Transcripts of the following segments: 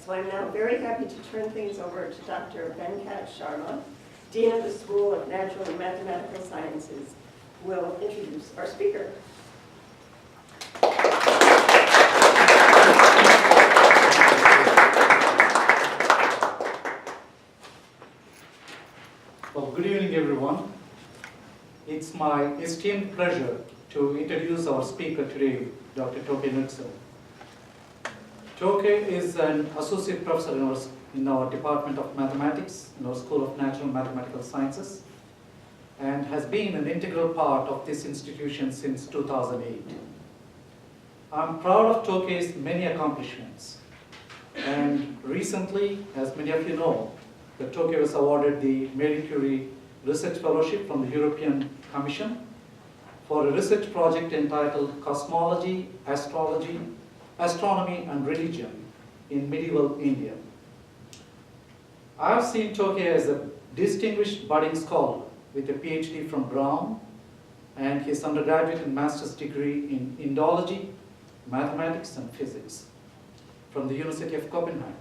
So I'm now very happy to turn things over to Dr. Venkat Sharma, Dean of the School of Natural and Mathematical Sciences, who will introduce our speaker. Well, good evening, everyone. It's my esteemed pleasure to introduce our speaker today, Dr. Toke Knudsen. Toke is an associate professor in our Department of Mathematics in our School of Natural and Mathematical Sciences and has been an integral part of this institution since 2008. I'm proud of Toke's many accomplishments. And recently, as many of you know, that Toke was awarded the Marie Curie Research Fellowship from the European Commission for a research project entitled Cosmology, Astrology, Astronomy and Religion in Medieval India. I've seen Toke as a distinguished budding scholar with a PhD from Brown and his undergraduate and master's degree in Indology, Mathematics and Physics from the University of Copenhagen.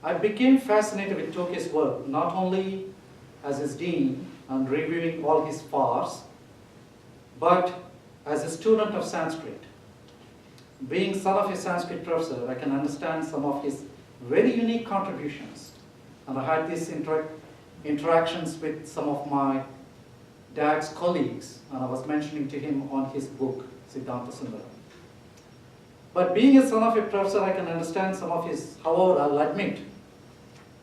I became fascinated with Toke's work not only as his dean and reviewing all his farce, but as a student of Sanskrit. Being son of a Sanskrit professor, I can understand some of his very unique contributions. And I had these interactions with some of my dad's colleagues, and I was mentioning to him on his book, Siddhanta Sundara. But being a son of a professor, I can understand some of his, however, I'll admit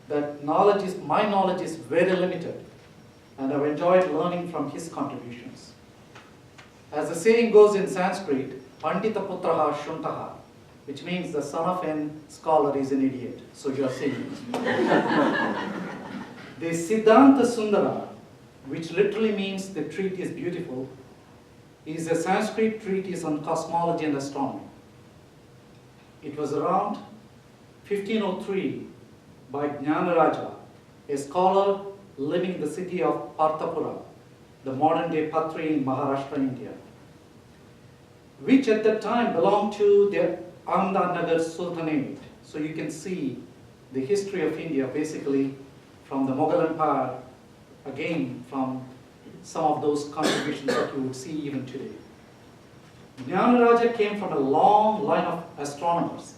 that my knowledge is very limited, and I've enjoyed learning from his contributions. As the saying goes in Sanskrit, Pandita Putraha Shuntaha, which means the son of a scholar is an idiot. So you are saying. The Siddhanta Sundara, which literally means the treatise is beautiful, is a Sanskrit treatise on cosmology and astronomy. It was around 1503 by Jnanaraja, a scholar living in the city of Partapura, the modern-day Patri in Maharashtra, India, which at that time belonged to the Ahmednagar Sultanate. So you can see the history of India basically from the Mughal Empire, again from some of those contributions that you would see even today. Jnanaraja came from a long line of astronomers,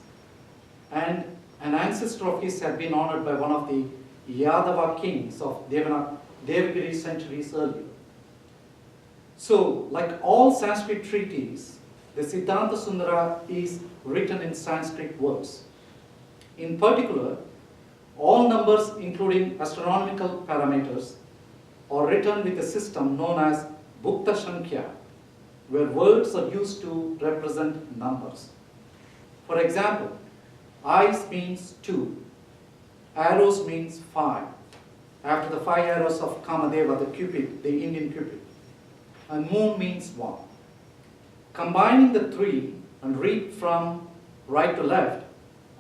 and an ancestor of his had been honored by one of the Yadava kings of Devagiri centuries earlier. So, like all Sanskrit treatises, the Siddhanta Sundara is written in Sanskrit words. In particular, all numbers, including astronomical parameters, are written with a system known as Bhukta Sankhya, where words are used to represent numbers. For example, eyes means 2, arrows means 5, after the 5 arrows of Kamadeva, the Cupid, the Indian Cupid, and moon means 1. Combining the 3 and read from right to left,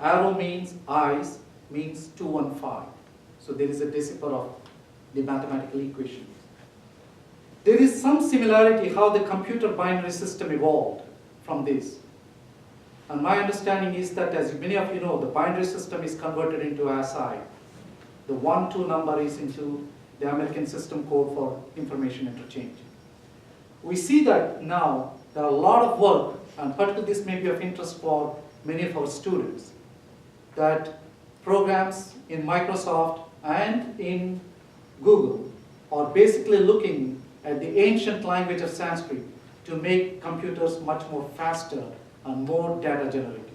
arrow means eyes means 2 and 5. So there is a decipher of the mathematical equation. There is some similarity how the computer binary system evolved from this. And my understanding is that, as many of you know, the binary system is converted into ASCII. The 1-2 number is into the American system code for information interchange. We see that now there are a lot of work, and particularly this may be of interest for many of our students, that programs in Microsoft and in Google are basically looking at the ancient language of Sanskrit to make computers much more faster and more data generative.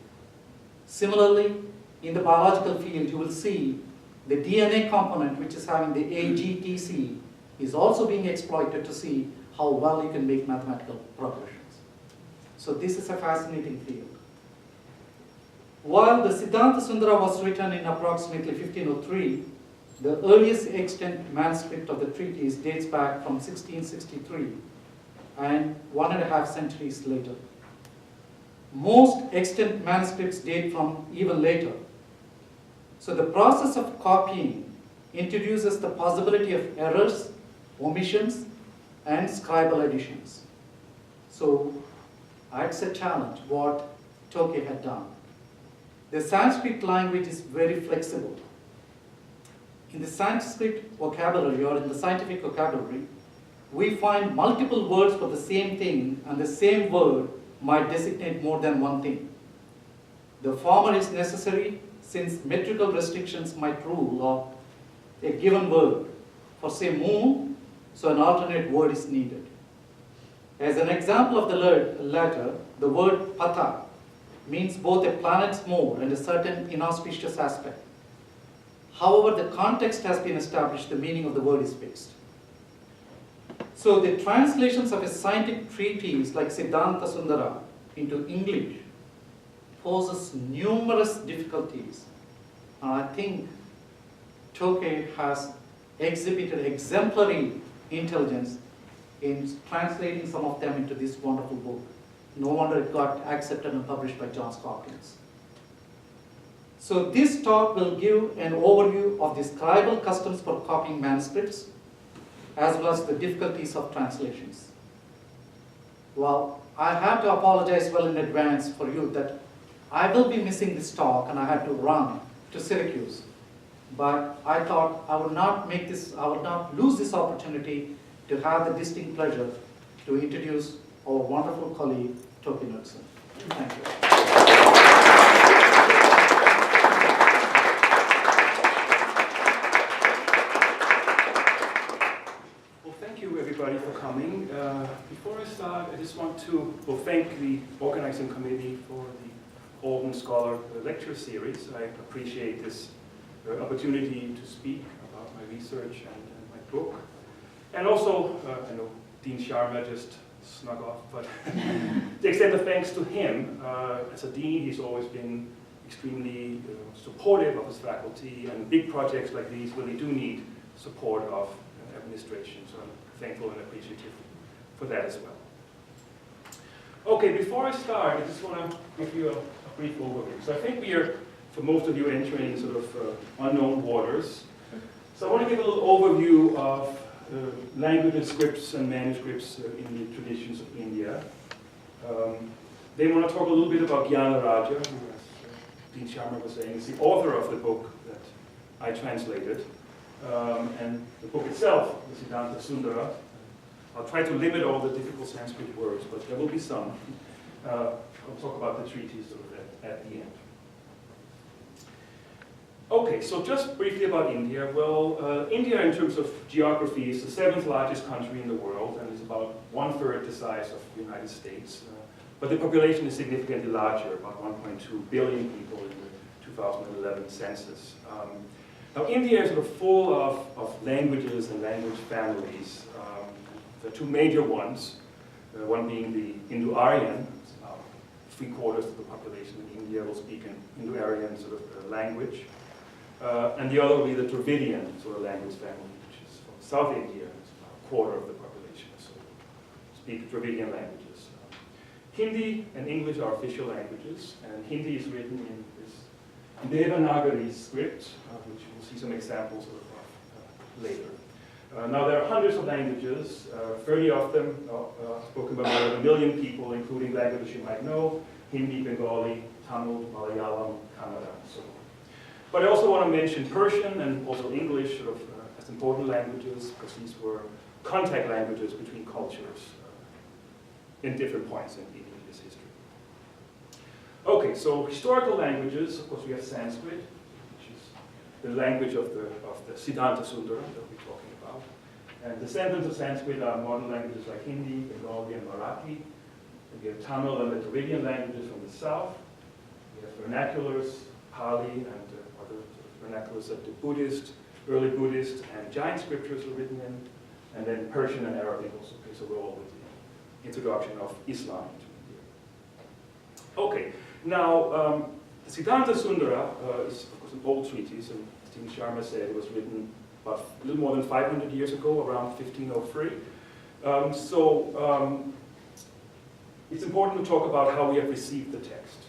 Similarly, in the biological field, you will see the DNA component, which is having the AGTC, is also being exploited to see how well you can make mathematical progressions. So this is a fascinating field. While the Siddhanta Sundara was written in approximately 1503, the earliest extant manuscript of the treatise dates back from 1663 and 1.5 centuries later. Most extant manuscripts date from even later. So the process of copying introduces the possibility of errors, omissions, and scribal additions. So I'd say challenge what Toke had done. The Sanskrit language is very flexible. In the Sanskrit vocabulary or in the scientific vocabulary, we find multiple words for the same thing, and the same word might designate more than one thing. The former is necessary since metrical restrictions might rule of a given word. For say moon, so an alternate word is needed. As an example of the latter, the word pata means both a planet's mode and a certain inauspicious aspect. However, the context has been established, the meaning of the word is fixed. So the translations of a scientific treatise like Siddhanta Sundara into English poses numerous difficulties. And I think Toke has exhibited exemplary intelligence in translating some of them into this wonderful book. No wonder it got accepted and published by Johns Hopkins. So this talk will give an overview of the scribal customs for copying manuscripts, as well as the difficulties of translations. Well, I have to apologize well in advance for you that I will be missing this talk and I had to run to Syracuse. But I thought I would not lose this opportunity to have the distinct pleasure to introduce our wonderful colleague, Toke Knudsen. Thank you. Well, thank you everybody for coming. Before I start, I just want to thank the organizing committee for the Alden Scholar Lecture Series. I appreciate this opportunity to speak about my research and my book. And also, I know Dean Sharma just snuck off, but to extend the thanks to him. As a dean, he's always been extremely supportive of his faculty, and big projects like these really do need support of administration, so I'm thankful and appreciative for that as well. Okay, before I start, I just want to give you a brief overview. So I think we are, for most of you, entering sort of unknown waters. So I want to give a little overview of languages, scripts, and manuscripts in the traditions of India. They want to talk a little bit about Jnana-Raja, who, as Dean Sharma was saying, is the author of the book that I translated. And the book itself, the Siddhanta Sundara. I'll try to limit all the difficult Sanskrit words, but there will be some. I'll talk about the treatise sort of at the end. Okay, so just briefly about India. Well, India in terms of geography is the 7th largest country in the world and is about 1/3 the size of the United States. But the population is significantly larger, about 1.2 billion people in the 2011 census. Now India is sort of full of languages and language families. There are two major ones, one being the Indo-Aryan. 3/4 of the population in India will speak an Indo-Aryan sort of language. And the other will be the Dravidian sort of language family, which is from South India. It's about 1/4 of the population, so speak Dravidian languages. Hindi and English are official languages, and Hindi is written in this Devanagari script, which we'll see some examples of later. Now there are hundreds of languages, 30 of them spoken by more than 1 million people, including languages you might know, Hindi, Bengali, Tamil, Malayalam, Kannada, and so on. But I also want to mention Persian and also English sort of, as important languages, because these were contact languages between cultures in different points in India's history. Okay, so historical languages, of course we have Sanskrit, which is the language of the Siddhanta Sundara that we're talking about. And descendants of Sanskrit are modern languages like Hindi, Bengali, and Marathi. And we have Tamil and the Dravidian languages from the south. We have vernaculars, Pali, and other sort of vernaculars that the Buddhist, early Buddhist, and Jain scriptures are written in. And then Persian and Arabic also plays a role with the introduction of Islam into India. Okay, now the Siddhanta Sundara is of course an old treatise, and as Dean Sharma said, it was written about a little more than 500 years ago, around 1503. It's important to talk about how we have received the text.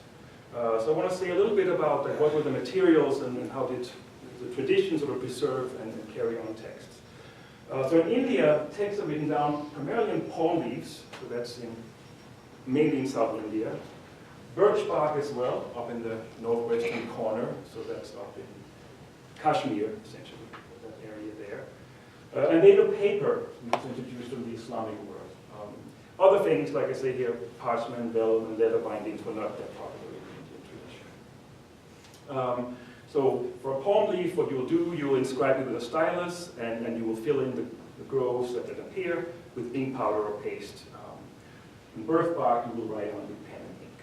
So I want to say a little bit about what were the materials and how did the traditions sort of preserve and carry on texts. So in India, texts are written down primarily in palm leaves, so that's mainly in South India. birch bark as well, up in the northwestern corner, so that's up in Kashmir, essentially, that area there. And native paper was introduced from the Islamic world. Other things, like I say here, parchment, vellum, and leather bindings were not that popular in the Indian tradition. So for a palm leaf, what you'll do, you'll inscribe it with a stylus, and you will fill in the groves that appear with ink powder or paste. In birth bark, you will write on with pen and ink.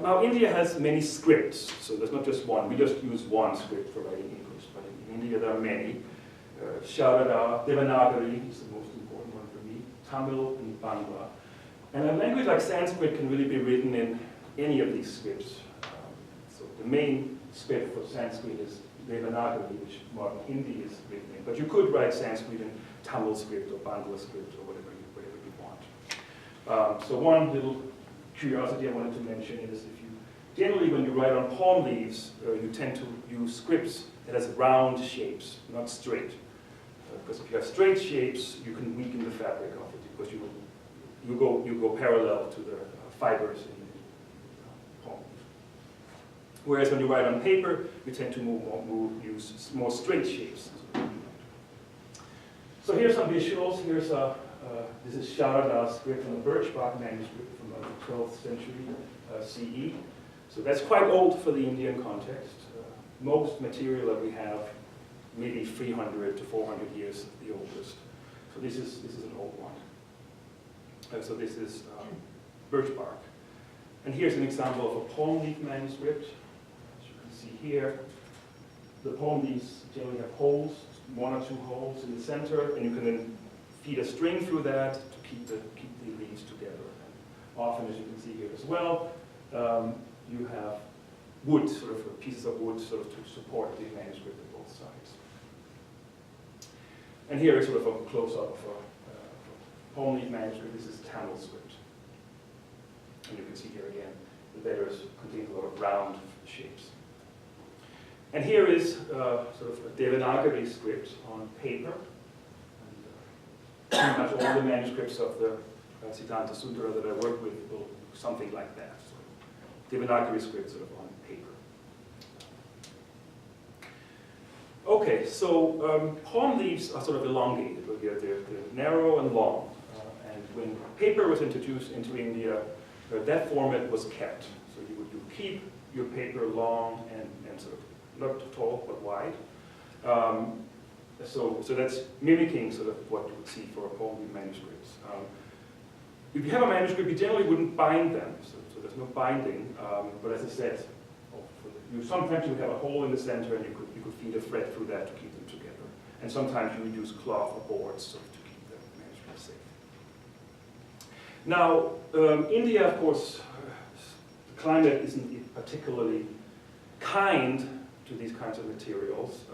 Now, India has many scripts, so there's not just one. We just use one script for writing English, but in India there are many. Sharada, Devanagari is the most important one for me, Tamil, and Bangla. And a language like Sanskrit can really be written in any of these scripts. So the main script for Sanskrit is Devanagari, which modern Hindi is written in. But you could write Sanskrit in Tamil script or Bangla script or whatever you want. So one little curiosity I wanted to mention is if you, generally when you write on palm leaves, you tend to use scripts that has round shapes, not straight. Because if you have straight shapes, you can weaken the fabric of it because you go parallel to the fibers in the palm leaf. Whereas when you write on paper, you tend to use more straight shapes. So here's some visuals. Here's this is Sharada script from a birch bark manuscript from the 12th century CE. So that's quite old for the Indian context. Most material that we have, maybe 300 to 400 years the oldest. So this is an old one. So this is birch bark. And here's an example of a palm leaf manuscript. As you can see here, the palm leaves generally have holes, 1 or 2 holes in the center, and you can then feed a string through that to keep the leaves together. And often, as you can see here as well, you have wood, sort of pieces of wood, sort of to support the manuscript on both sides. And here is sort of a close-up of a palm leaf manuscript. This is Tamil script. And you can see here again, the letters contain a lot of round shapes. And here is sort of a Devanagari script on paper. And, pretty much all the manuscripts of the Siddhanta Sutra that I work with will look something like that. So Devanagari script sort of on paper. Okay, so palm leaves are sort of elongated. They're narrow and long. And when paper was introduced into India, that format was kept. So you keep your paper long and sort of not tall but wide. So that's mimicking sort of what you would see for a palm leaf manuscripts. If you have a manuscript, you generally wouldn't bind them, so there's no binding. But as I said, sometimes you have a hole in the center, and you could feed a thread through that to keep them together. And sometimes you would use cloth or boards sort of to keep the manuscript safe. Now, India, of course, the climate isn't particularly kind to these kinds of materials.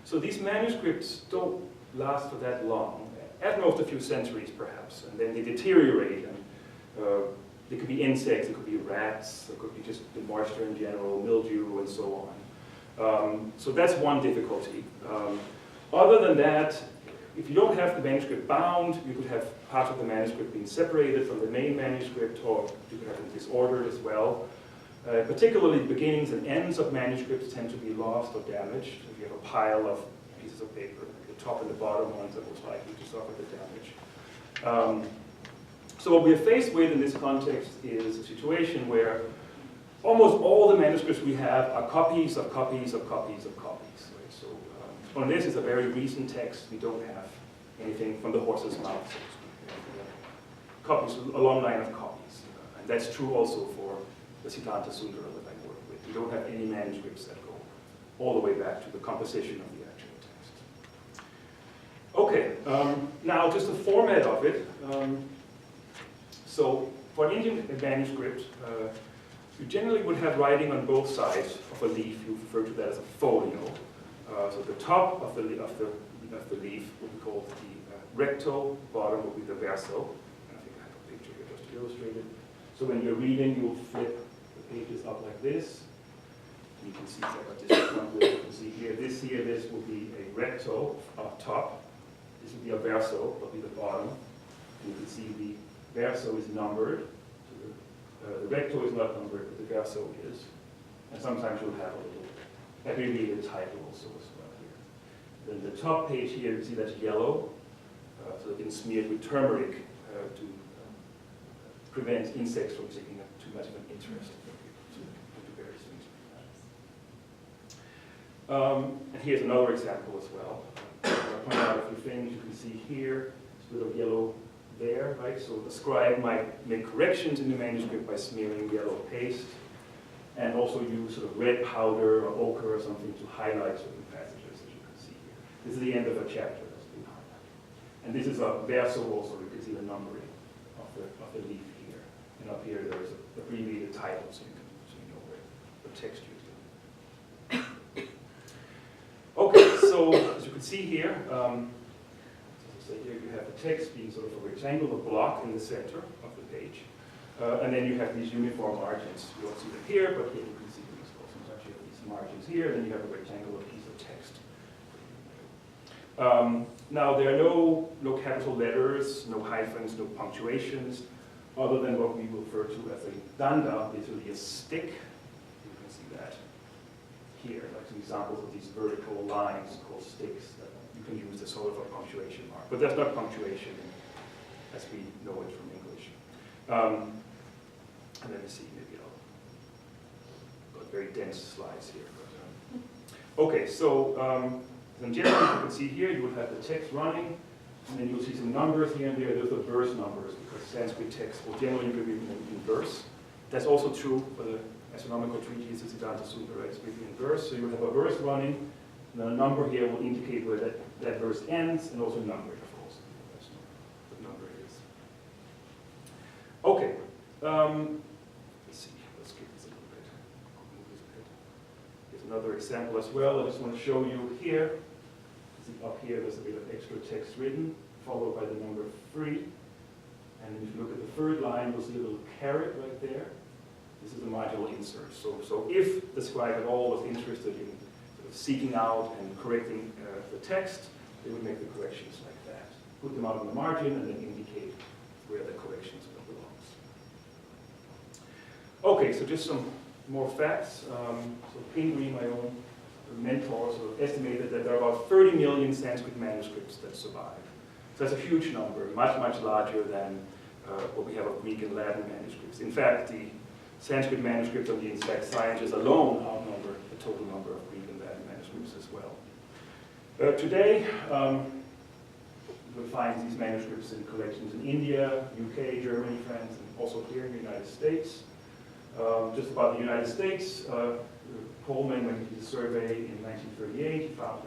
So these manuscripts don't last for that long, at most a few centuries perhaps, and then they deteriorate. And they could be insects, it could be rats, it could be just the moisture in general, mildew, and so on. So that's one difficulty. Other than that, if you don't have the manuscript bound, you could have parts of the manuscript being separated from the main manuscript, or you could have them disordered as well. Particularly the beginnings and ends of manuscripts tend to be lost or damaged. If you have a pile of pieces of paper, the top and the bottom ones are most likely to suffer the damage. So what we are faced with in this context is a situation where almost all the manuscripts we have are copies of copies of copies of copies. Right? So on this is a very recent text. We don't have anything from the horse's mouth, so to speak. Copies, a long line of copies. And that's true also for the Siddhanta Sutra that I work with. We don't have any manuscripts that go all the way back to the composition of the actual text. Okay, now just the format of it. So for an Indian manuscript, you generally would have writing on both sides of a leaf. You refer to that as a folio. So the top of the leaf would be called the recto, bottom would be the verso. And I think I have a picture here just to illustrate it. So when you're reading, you'll flip the pages up like this. You can see this one. You can see here. This will be a recto up top. This will be a verso. Will be the bottom. And you can see the verso is numbered. So the The recto is not numbered, but the verso is. And sometimes you'll have a little abbreviated title also as well here. Then the top page here, you see that's yellow. So it's been smeared with turmeric to prevent insects from taking up too much of an interest into various things. And here's another example as well. I'll point out a few things. You can see here, it's a little yellow there, right? So the scribe might make corrections in the manuscript by smearing yellow paste, and also use sort of red powder or ochre or something to highlight certain passages, as you can see here. This is the end of a chapter that's been highlighted. And this is a verso also, you can see the numbering of the leaf here. And up here there's abbreviated titles, so you know where the text is. Okay, so as you can see here, so here you have the text being sort of a rectangular block in the center of the page. And then you have these uniform margins. You don't see them here, but here you can see them as well. Sometimes you have these margins here, and then you have a rectangular piece of text. Now, there are no capital letters, no hyphens, no punctuations, other than what we refer to as a danda, literally a stick. You can see that here, like some examples of these vertical lines called sticks that you can use as sort of a punctuation mark. But that's not punctuation as we know it from English. And let me see, maybe I'll got very dense slides here. But, okay, so in general, you can see here, you will have the text running, and then you'll see some numbers here and there. Those are verse numbers, because Sanskrit text will generally be written in verse. That's also true for the astronomical treatise, the Siddhanta Sundara, it's written in verse. So you will have a verse running, and then a number here will indicate where that verse ends, and also numbered, of course. That's what number it is. Okay. Let's see, let's skip this a little bit. Move this a bit. Here's another example as well. I just want to show you here. See, up here, there's a bit of extra text written, followed by the number 3. And if you look at the third line, you'll see a little caret right there. This is a modular insert. So if the scribe at all was interested in sort of seeking out and correcting the text, they would make the corrections like that. Put them out on the margin and then indicate where the corrections belongs. Okay, so just some more facts. So Pingree, my own mentor, sort of estimated that there are about 30 million Sanskrit manuscripts that survive. So that's a huge number, much, much larger than what we have of Greek and Latin manuscripts. In fact, the Sanskrit manuscripts of the exact sciences alone outnumber the total number of Greek and Latin manuscripts as well. Today, you will find these manuscripts in collections in India, UK, Germany, France, and also here in the United States. Just about the United States, Coleman, when he did a survey in 1938, he found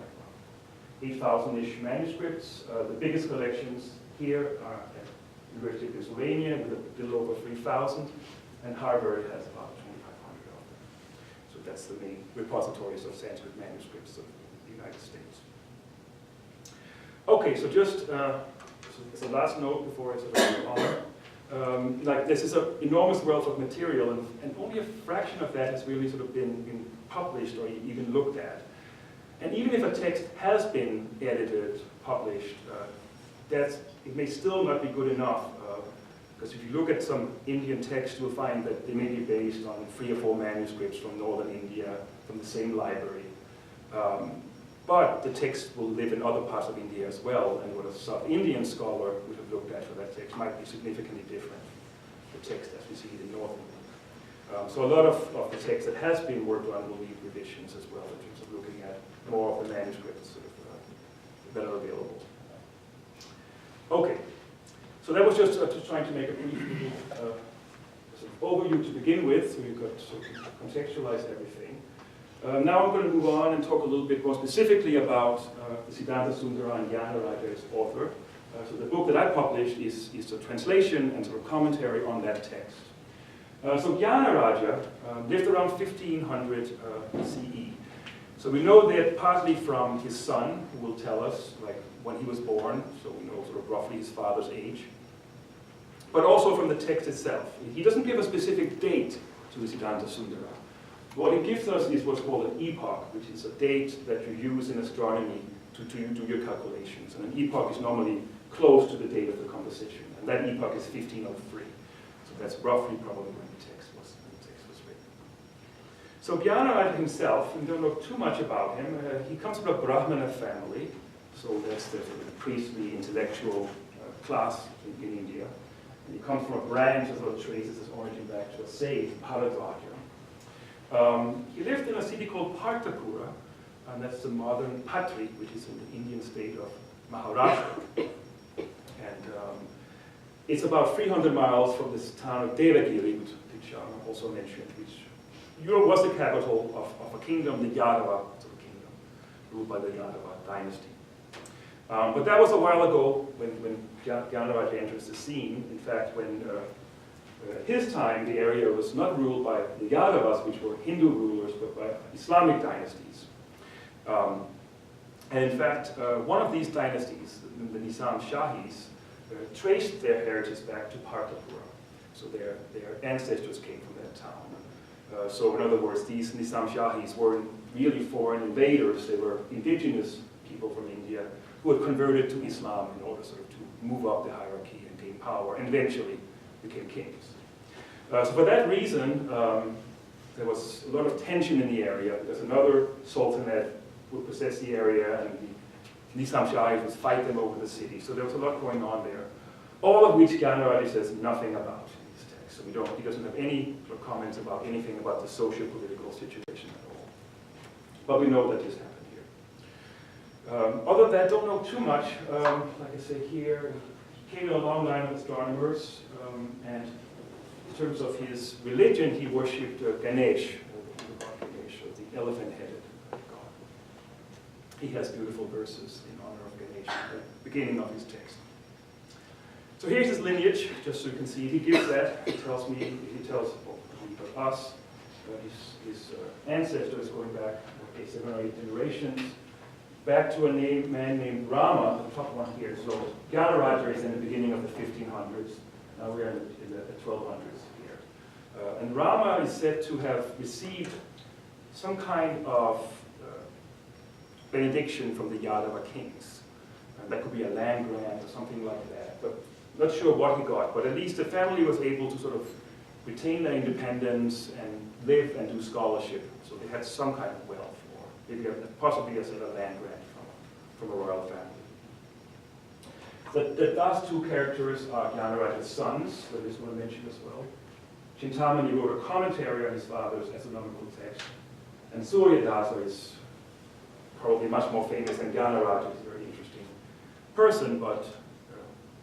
8,000-ish manuscripts. The biggest collections here are at University of Pennsylvania with a little over 3,000, and Harvard has about 2,500 of them. So that's the main repositories of Sanskrit manuscripts of the United States. Okay, so just as a last note before I sort of go on, like this is an enormous wealth of material, and only a fraction of that has really sort of been published or even looked at. And even if a text has been edited, published, it may still not be good enough, because if you look at some Indian texts, you'll find that they may be based on 3 or 4 manuscripts from northern India, from the same library. But the text will live in other parts of India as well, and what a South Indian scholar would have looked at for that text might be significantly different from the text as we see it in North India. So a lot of the text that has been worked on will need revisions as well in terms of looking at more of the manuscripts sort of, that are available. Okay, so that was just trying to make a brief little sort of overview to begin with, so you could sort of contextualize everything. Now I'm going to move on and talk a little bit more specifically about the Siddhanta Sundara and Jnanaraja as author. So the book that I published is a translation and sort of commentary on that text. So Jnanaraja lived around 1500 CE. So we know that partly from his son, who will tell us like when he was born, so we know sort of roughly his father's age, but also from the text itself. He doesn't give a specific date to the Siddhanta Sundara. What he gives us is what's called an epoch, which is a date that you use in astronomy to do your calculations. And an epoch is normally close to the date of the composition, and that epoch is 1503. So that's roughly probably when the text was written. So Gyanaraj himself, we don't know too much about him. He comes from a Brahmana family, so that's the sort of priestly, intellectual class in India. And he comes from a branch that sort of traces his origin back to a sage, Bharadvaja. He lived in a city called Partapura, and that's the modern Patri, which is in the Indian state of Maharashtra. And it's about 300 miles from this town of Devagiri, which I also mentioned, which was the capital of a kingdom, the Yadava sort of kingdom, ruled by the Yadava dynasty. But that was a while ago when Gyanaraj enters the scene. In fact, when his time, the area was not ruled by the Yadavas, which were Hindu rulers, but by Islamic dynasties. And in fact, one of these dynasties, the Nizam Shahis, traced their heritage back to Partapura. So their ancestors came from that town. So in other words, these Nizam Shahis weren't really foreign invaders. They were indigenous people from India who had converted to Islam in order sort of to move up the hierarchy and gain power, and eventually became kings. So for that reason, there was a lot of tension in the area because another sultanate would possess the area, and the Nizam Shahis would fight them over the city. So there was a lot going on there, all of which Gyanaraj says nothing about in his text. So he doesn't have any sort of comments about anything about the socio-political situation at all. But we know that this happened here. Other than that, don't know too much. Like I say here, he came in a long line of astronomers, and in terms of his religion, he worshipped Ganesh, the elephant-headed god. He has beautiful verses in honor of Ganesh at the beginning of his text. So here's his lineage, just so you can see. He gives that. He tells us, his ancestors going back 7 or 8 generations, back to a man named Rama, the top one here. So Gyanaraj is in the beginning of the 1500s. Now we're in the 1200s here. And Rama is said to have received some kind of benediction from the Yadava kings. That could be a land grant or something like that. But not sure what he got. But at least the family was able to sort of retain their independence and live and do scholarship. So they had some kind of wealth, or maybe possibly a sort of land grant from a royal family. The last two characters are Gyanaraj's sons, so I just want to mention as well. Chintamani wrote a commentary on his father's astronomical text, and Suryadasa is probably much more famous than Gyanaraj. He's a very interesting person, but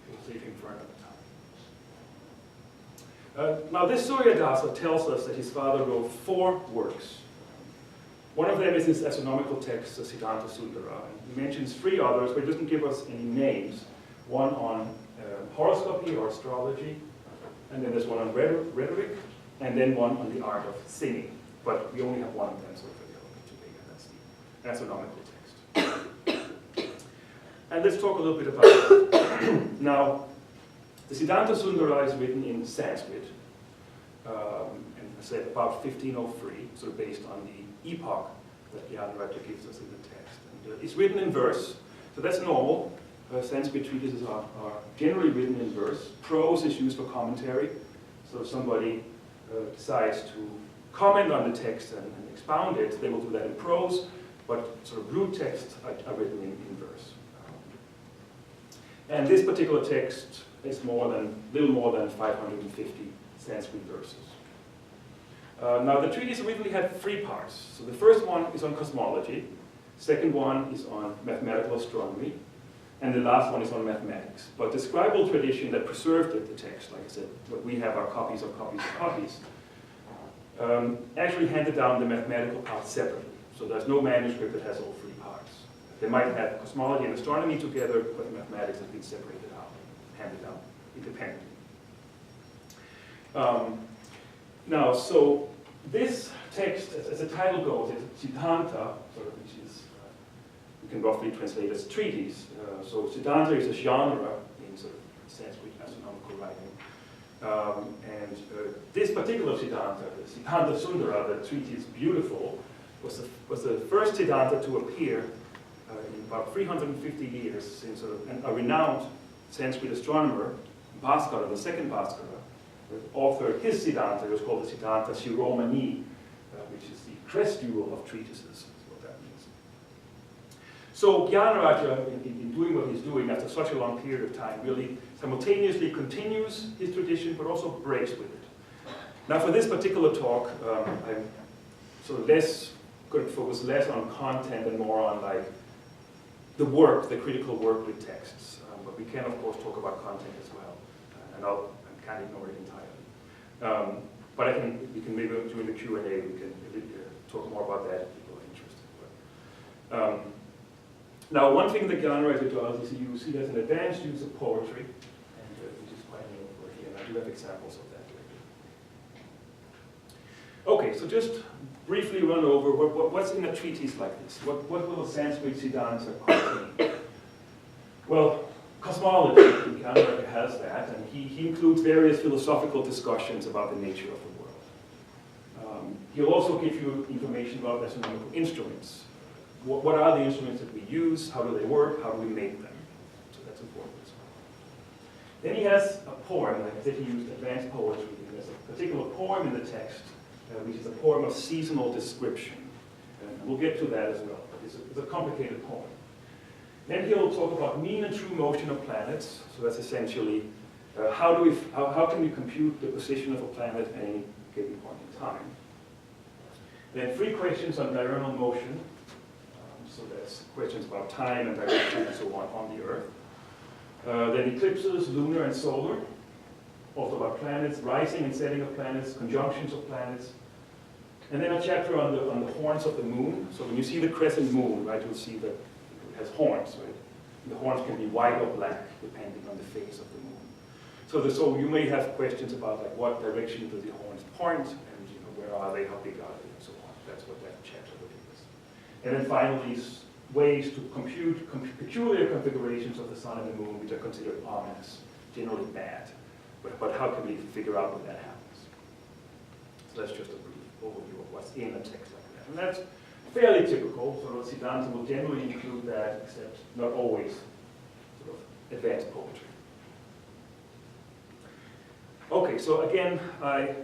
we'll save him for another time. Now this Suryadasa tells us that his father wrote 4 works. One of them is his astronomical text, the Siddhanta Sundara. He mentions 3 others, but he doesn't give us any names. One on horoscopy or astrology, and then there's one on rhetoric, and then one on the art of singing. But we only have one of them, so it's a little bit too big, and that's the astronomical text. And let's talk a little bit about it. Now, the Siddhanta Sundara is written in Sanskrit, and I said about 1503, sort of based on the epoch that Gyanaraj gives us in the text. And, it's written in verse, so that's normal. Sanskrit treatises are generally written in verse. Prose is used for commentary, so if somebody decides to comment on the text and expound it, they will do that in prose, but sort of root texts are written in verse. And this particular text is little more than 550 Sanskrit verses. Now the treatise originally had 3 parts. So the first one is on cosmology, second one is on mathematical astronomy, and the last one is on mathematics. But the scribal tradition that preserved the text, like I said, what we have are copies of copies of copies, actually handed down the mathematical part separately. So there's no manuscript that has all 3 parts. They might have cosmology and astronomy together, but mathematics has been separated out, handed down independently. Now, so this text, as the title goes, is Siddhanta, which is, you can roughly translate as treatise. So Siddhanta is a genre in sort of Sanskrit astronomical writing. And this particular Siddhanta, the Siddhanta Sundara, the treatise Beautiful, was the first Siddhanta to appear in about 350 years since a renowned Sanskrit astronomer, Bhaskara, the second Bhaskara, authored his Siddhanta. It was called the Siddhanta Shiromani, which is the crest jewel of treatises, is what that means. So Gyanaraja, in doing what he's doing after such a long period of time, really simultaneously continues his tradition, but also breaks with it. Now for this particular talk, I'm sort of going to focus less on content and more on like the work, the critical work with texts. But we can, of course, talk about content as well. And I can't ignore it entirely. But we can maybe during the Q&A, we can talk more about that if people are interested. Now, one thing that Gyanaraja does is he has an advanced use of poetry, and which is quite noteworthy, and I do have examples of that later. Okay, so just briefly run over what's in a treatise like this. What will Sanskrit Siddhanta contain? Well, cosmology, Gyanaraja has that, and he includes various philosophical discussions about the nature of the world. He'll also give you information about astronomical instruments. What are the instruments that we use? How do they work? How do we make them? So that's important as well. Then he has a poem. Like I said, he used advanced poetry. There's a particular poem in the text, which is a poem of seasonal description. And we'll get to that as well. But it's a complicated poem. Then he'll talk about mean and true motion of planets. So that's essentially how can we compute the position of a planet at any given point in time. Then 3 questions on diurnal motion. So that's questions about time and direction and so on the Earth. Then eclipses, lunar and solar. Also about planets, rising and setting of planets, conjunctions of planets. And then a chapter on the horns of the moon. So when you see the crescent moon, right, you'll see that it has horns, right? And the horns can be white or black, depending on the phase of the moon. So you may have questions about like what direction do the horns point, and where are they, how big are they, and so on. That's what that chapter will give us. And then finally, ways to compute peculiar configurations of the sun and the moon, which are considered ominous, generally bad. But how can we figure out when that happens? So that's just a brief overview of what's in a text like that. And that's fairly typical. So Siddhanta will generally include that, except not always sort of advanced poetry. Okay, so again, as I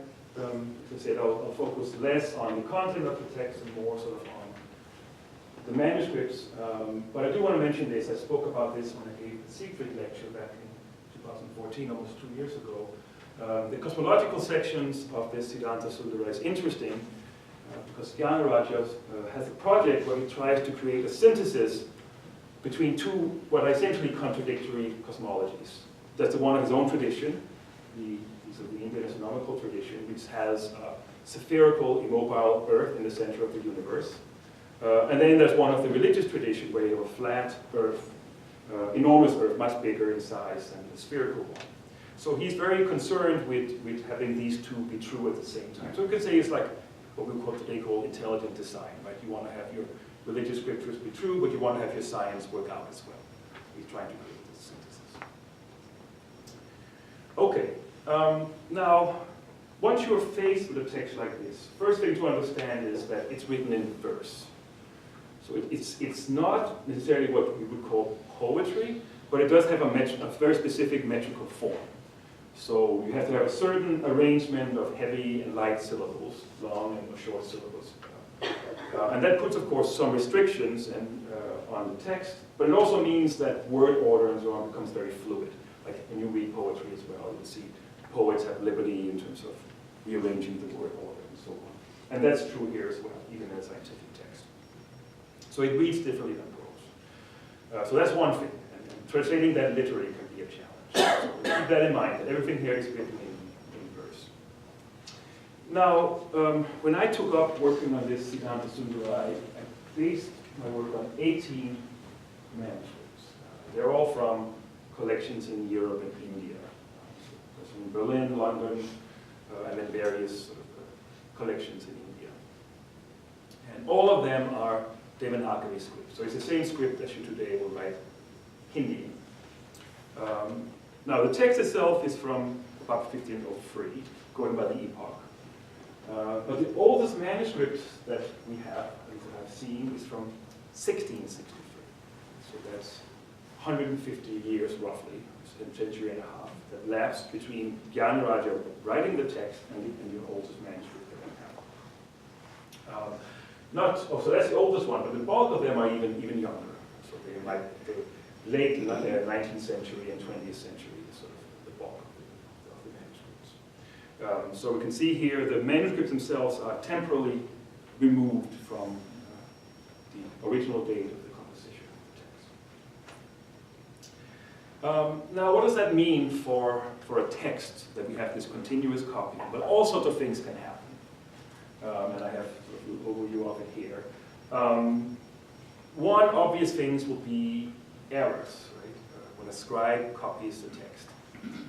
said, I'll focus less on the content of the text and more sort of on the manuscripts. But I do want to mention this. I spoke about this when I gave the Siegfried lecture back in 2014, almost 2 years ago. The cosmological sections of this Siddhanta Sundara is interesting because Gyanaraja has a project where he tries to create a synthesis between two, what are essentially contradictory cosmologies. That's the one of his own tradition, the Indian astronomical tradition, which has a spherical, immobile Earth in the center of the universe. And then there's one of the religious tradition where you have a flat Earth, enormous Earth, much bigger in size than the spherical one. So he's very concerned with having these two be true at the same time. So we could say it's like what we today call intelligent design, right? You want to have your religious scriptures be true, but you want to have your science work out as well. He's trying to create this synthesis. Okay, now, once you're faced with a text like this, first thing to understand is that it's written in verse. So it's not necessarily what we would call poetry, but it does have a very specific metrical form. So you have to have a certain arrangement of heavy and light syllables, long and short syllables. And that puts, of course, some restrictions on the text, but it also means that word order and so on becomes very fluid. Like when you read poetry as well, you'll see poets have liberty in terms of rearranging the word order and so on. And that's true here as well, even in a scientific text. So it reads differently than prose. So that's one thing. And translating that literally can be a challenge. So keep that in mind, that everything here is written in verse. Now, when I took up working on this Siddhanta Sundara, I based my work on 18 manuscripts. They're all from collections in Europe and India. So in Berlin, London, and then various collections in India. And all of them are Devanagari scripts. So it's the same script as you today will write Hindi. Now the text itself is from about 1503, going by the epoch. But the oldest manuscript that we have, that I've seen, is from 1663. So that's 150 years roughly, a century and a half, that lapsed between Gyanaraja writing the text and the oldest manuscript that we have. So that's the oldest one, but the bulk of them are even younger. So they might the late 19th century and 20th century is sort of the bulk of the manuscripts. So we can see here the manuscripts themselves are temporally removed from the original date of the composition of the text. Now, what does that mean for a text that we have this continuous copying? But all sorts of things can happen. And I have sort of an overview of it here. One obvious things will be errors, right? When a scribe copies the text,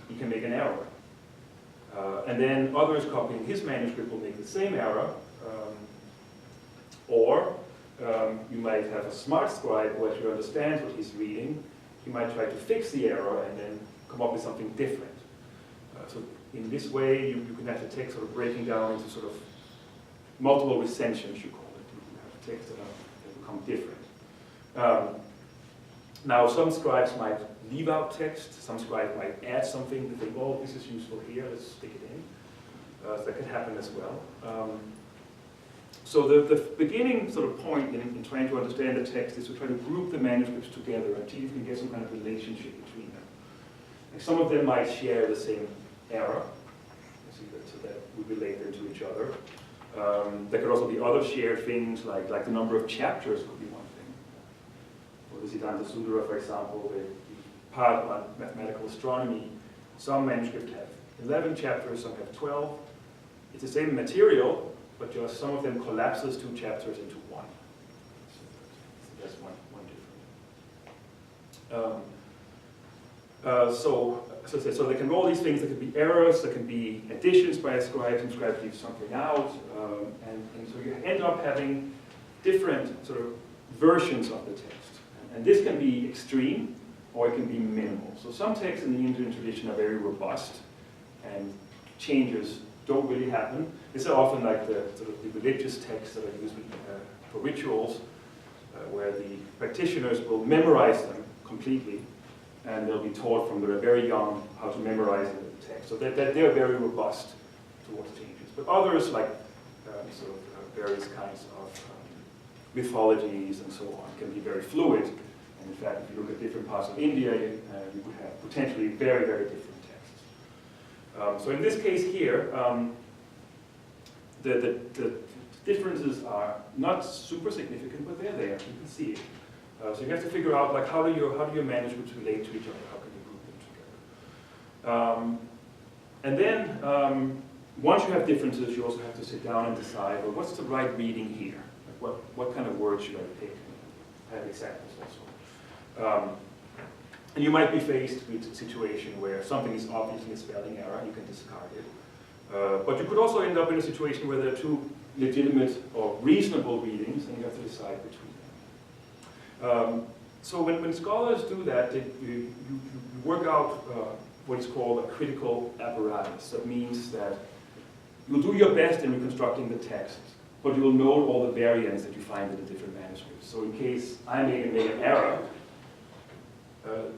he can make an error. And then others copying his manuscript will make the same error. Or you might have a smart scribe who actually understands what he's reading. He might try to fix the error and then come up with something different. So in this way, you can have the text sort of breaking down into sort of multiple recensions, you call it. You have texts that become different. Now, some scribes might leave out text. Some scribes might add something to think, oh, this is useful here, let's stick it in. So that can happen as well. So the beginning sort of point in trying to understand the text is to try to group the manuscripts together until you can get some kind of relationship between them. And some of them might share the same error, so that we relate them to each other. There could also be other shared things, like the number of chapters could be one thing. For the Siddhanta Sundara, for example, the part on mathematical astronomy, some manuscripts have 11 chapters, some have 12. It's the same material, but just some of them collapses 2 chapters into one. So that's one difference. So there can be all these things. There can be errors, there can be additions by a scribe, some scribes leave something out, and so you end up having different sort of versions of the text. And this can be extreme, or it can be minimal. So some texts in the Indian tradition are very robust, and changes don't really happen. These are often like the sort of the religious texts that are used for rituals, where the practitioners will memorize them completely, and they'll be taught from they're very young how to memorize the text. So that they're very robust towards changes. But others, like sort of various kinds of mythologies and so on, can be very fluid. And in fact, if you look at different parts of India, you could have potentially very, very different texts. So in this case here, the differences are not super significant, but they're there. You can see it. So you have to figure out, like, how do your manuscripts relate to each other? How can you group them together? And then once you have differences, you also have to sit down and decide, well, what's the right reading here? Like, what kind of words should I pick? I have examples also. And you might be faced with a situation where something is obviously a spelling error, you can discard it. But you could also end up in a situation where there are 2 legitimate or reasonable readings, and you have to decide between them. So when scholars do that, you work out what is called a critical apparatus. That means that you'll do your best in reconstructing the text, but you will note all the variants that you find in the different manuscripts. So in case I made an error,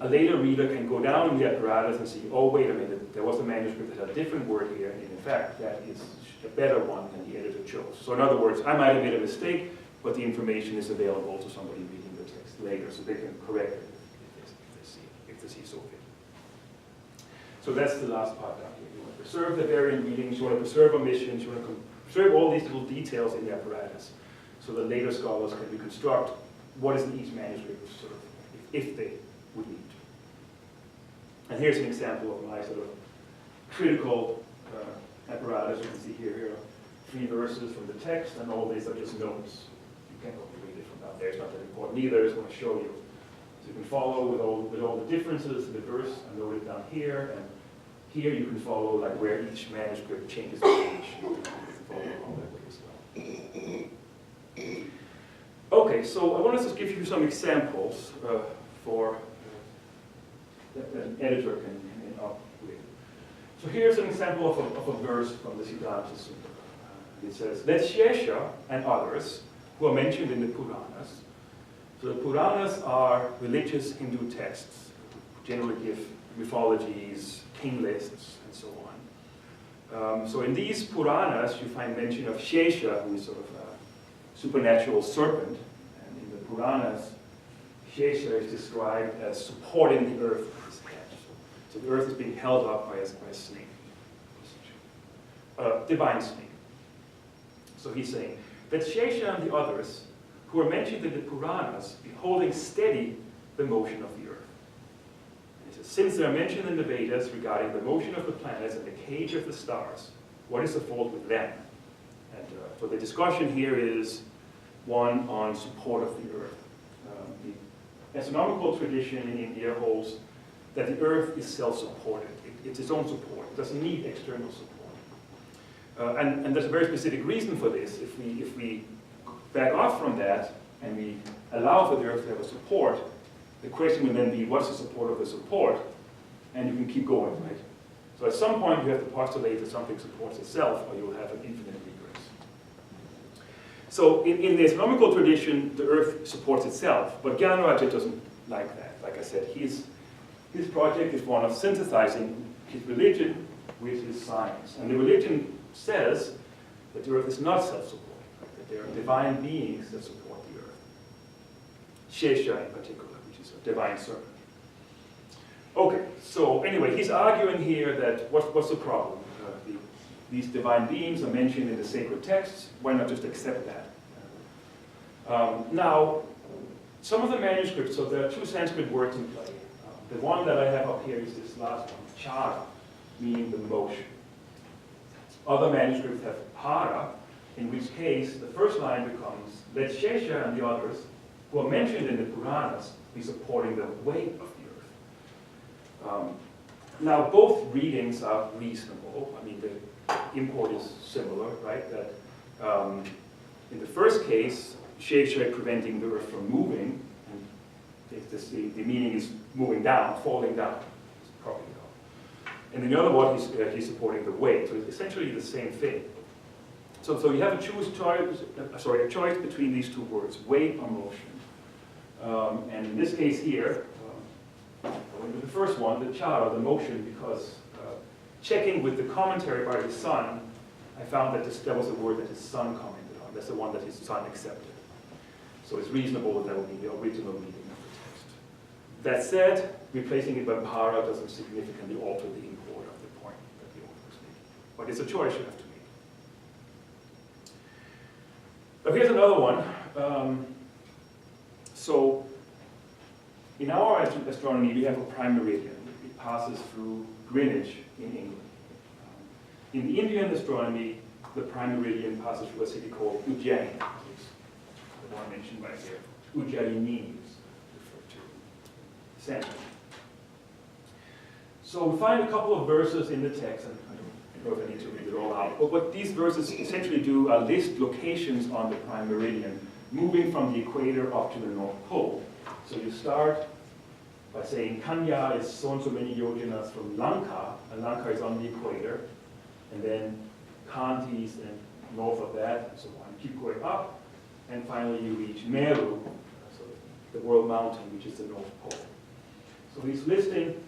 a later reader can go down in the apparatus and see, oh, wait a minute, there was a manuscript that had a different word here, and in fact, that is a better one than the editor chose. So in other words, I might have made a mistake, but the information is available to somebody reading the text later, so they can correct it if they see so fit. So that's the last part down here. You want to preserve the variant readings, you want to preserve omissions, you want to preserve all these little details in the apparatus, so that later scholars can reconstruct what is in each manuscript, sort of, if they would need to. And here's an example of my sort of critical apparatus. You can see here are 3 verses from the text, and all these are just notes. You can't read it from down there. It's not that important either. I just want to show you. So you can follow with all the differences in the verse. I noted down here, and here you can follow like where each manuscript changes the page. You can follow all that way as well. Okay, so I want to just give you some examples for that an editor can end up with. So here's an example of a verse from the Siddhanta Sundara. It says, "Let Shesha and others who are mentioned in the Puranas So the Puranas are religious Hindu texts, generally give mythologies, king lists, and so on. So in these Puranas, you find mention of Shesha, who is sort of a supernatural serpent. And in the Puranas, Shesha is described as supporting the earth with his head. So the earth is being held up by a snake, divine snake. So he's saying that Shesha and the others who are mentioned in the Puranas be holding steady the motion of the earth. And he says, since they are mentioned in the Vedas regarding the motion of the planets and the cage of the stars, what is the fault with them? And so the discussion here is one on support of the earth. The astronomical tradition in India holds that the earth is self-supported. It's its own support. It doesn't need external support. And there's a very specific reason for this. If we back off from that and we allow for the earth to have a support, the question will then be, what's the support of the support? And you can keep going, right? So at some point you have to postulate that something supports itself, or you'll have an infinite regress. So in the astronomical tradition, the earth supports itself, but Gyanaraja doesn't like that. Like I said, his project is one of synthesizing his religion with his science. And the religion says that the earth is not self-supporting, right? That there are divine beings that support the earth. Shesha in particular, which is a divine serpent. Okay, so anyway, he's arguing here that what's the problem? These divine beings are mentioned in the sacred texts. Why not just accept that? Now, some of the manuscripts, so there are two Sanskrit words in play. The one that I have up here is this last one, chara, meaning the motion. Other manuscripts have para, in which case the first line becomes, let Shesha and the others who are mentioned in the Puranas be supporting the weight of the earth. Now, both readings are reasonable. I mean, the import is similar, right? That in the first case, Shesha preventing the earth from moving, and the meaning is moving down, falling down, probably down. And in the other one, he's supporting the weight. So it's essentially the same thing. So you have a choice between these two words, weight or motion. And in this case here, going to the first one, the chara, the motion, because checking with the commentary by his son, I found that that was a word that his son commented on. That's the one that his son accepted. So it's reasonable that would be the original meaning of the text. That said, replacing it by para doesn't significantly alter the import of the point that the author is making. But it's a choice you have to make. Now here's another one. So in our astronomy, we have a prime meridian. It passes through Greenwich in England. In the Indian astronomy, the prime meridian passes through a city called Ujjain, which is the one mentioned right here. Ujjaini is referred to Sanskrit. So we find a couple of verses in the text, and I don't know if I need to read it all out, but what these verses essentially do are list locations on the prime meridian, moving from the equator up to the North Pole. So you start by saying Kanya is so and so many yojanas from Lanka, and Lanka is on the equator, and then Kanti is then north of that, and so on. You keep going up, and finally you reach Meru, so the world mountain, which is the North Pole. So he's listing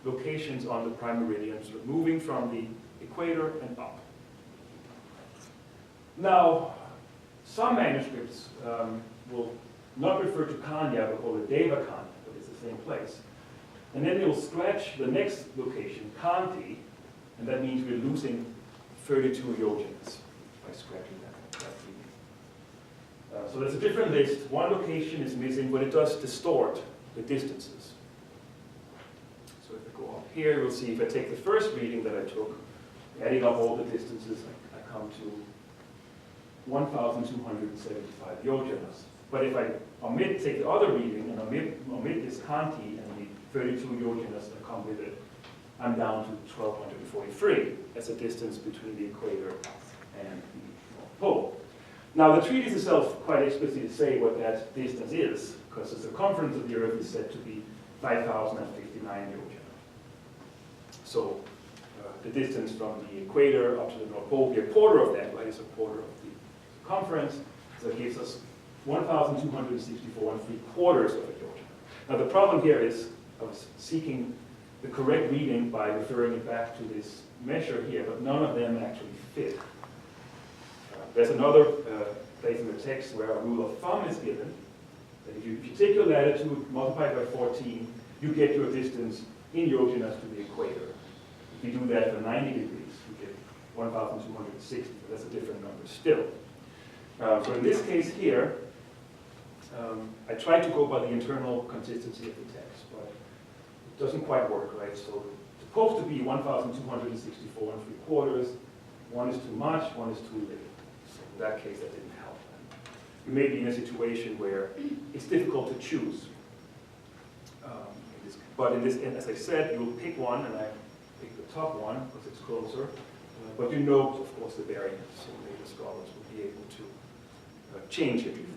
locations on the prime meridian, sort of moving from the equator and up. Now, some manuscripts will not refer to Kanya, but call it Deva Kanya, but it's the same place. And then they'll scratch the next location, Kanti, and that means we're losing 32 yojanas by scratching that region. So there's a different list. One location is missing, but it does distort the distances. So if I go up here, we'll see if I take the first reading that I took, adding up all the distances, I come to 1,275 yojanas. But if I take the other reading and omit this Kanti and the 32 yojanas that come with it, I'm down to 1,243 as a distance between the equator and the North Pole. Now the treatise itself quite explicitly say what that distance is, because the circumference of the Earth is said to be 5,059 yojanas. So the distance from the equator up to the North Pole will be a quarter of that, right? It's a quarter of the circumference, so it gives us 1,264 3/4 of a yoja. Now the problem here is I was seeking the correct reading by referring it back to this measure here, but none of them actually fit. There's another place in the text where a rule of thumb is given, that if you take your latitude, multiply it by 14, you get your distance in yojanas to the equator. If you do that for 90 degrees, you get 1,260, but that's a different number still. So in this case here, I tried to go by the internal consistency of the text, but it doesn't quite work, right? So it's supposed to be 1,264 3/4. One is too much, one is too little. So in that case, that didn't help. You may be in a situation where it's difficult to choose. But in this, as I said, you'll pick one, and I pick the top one because it's closer. But you note, of course, the variance, so later scholars will be able to change it if they need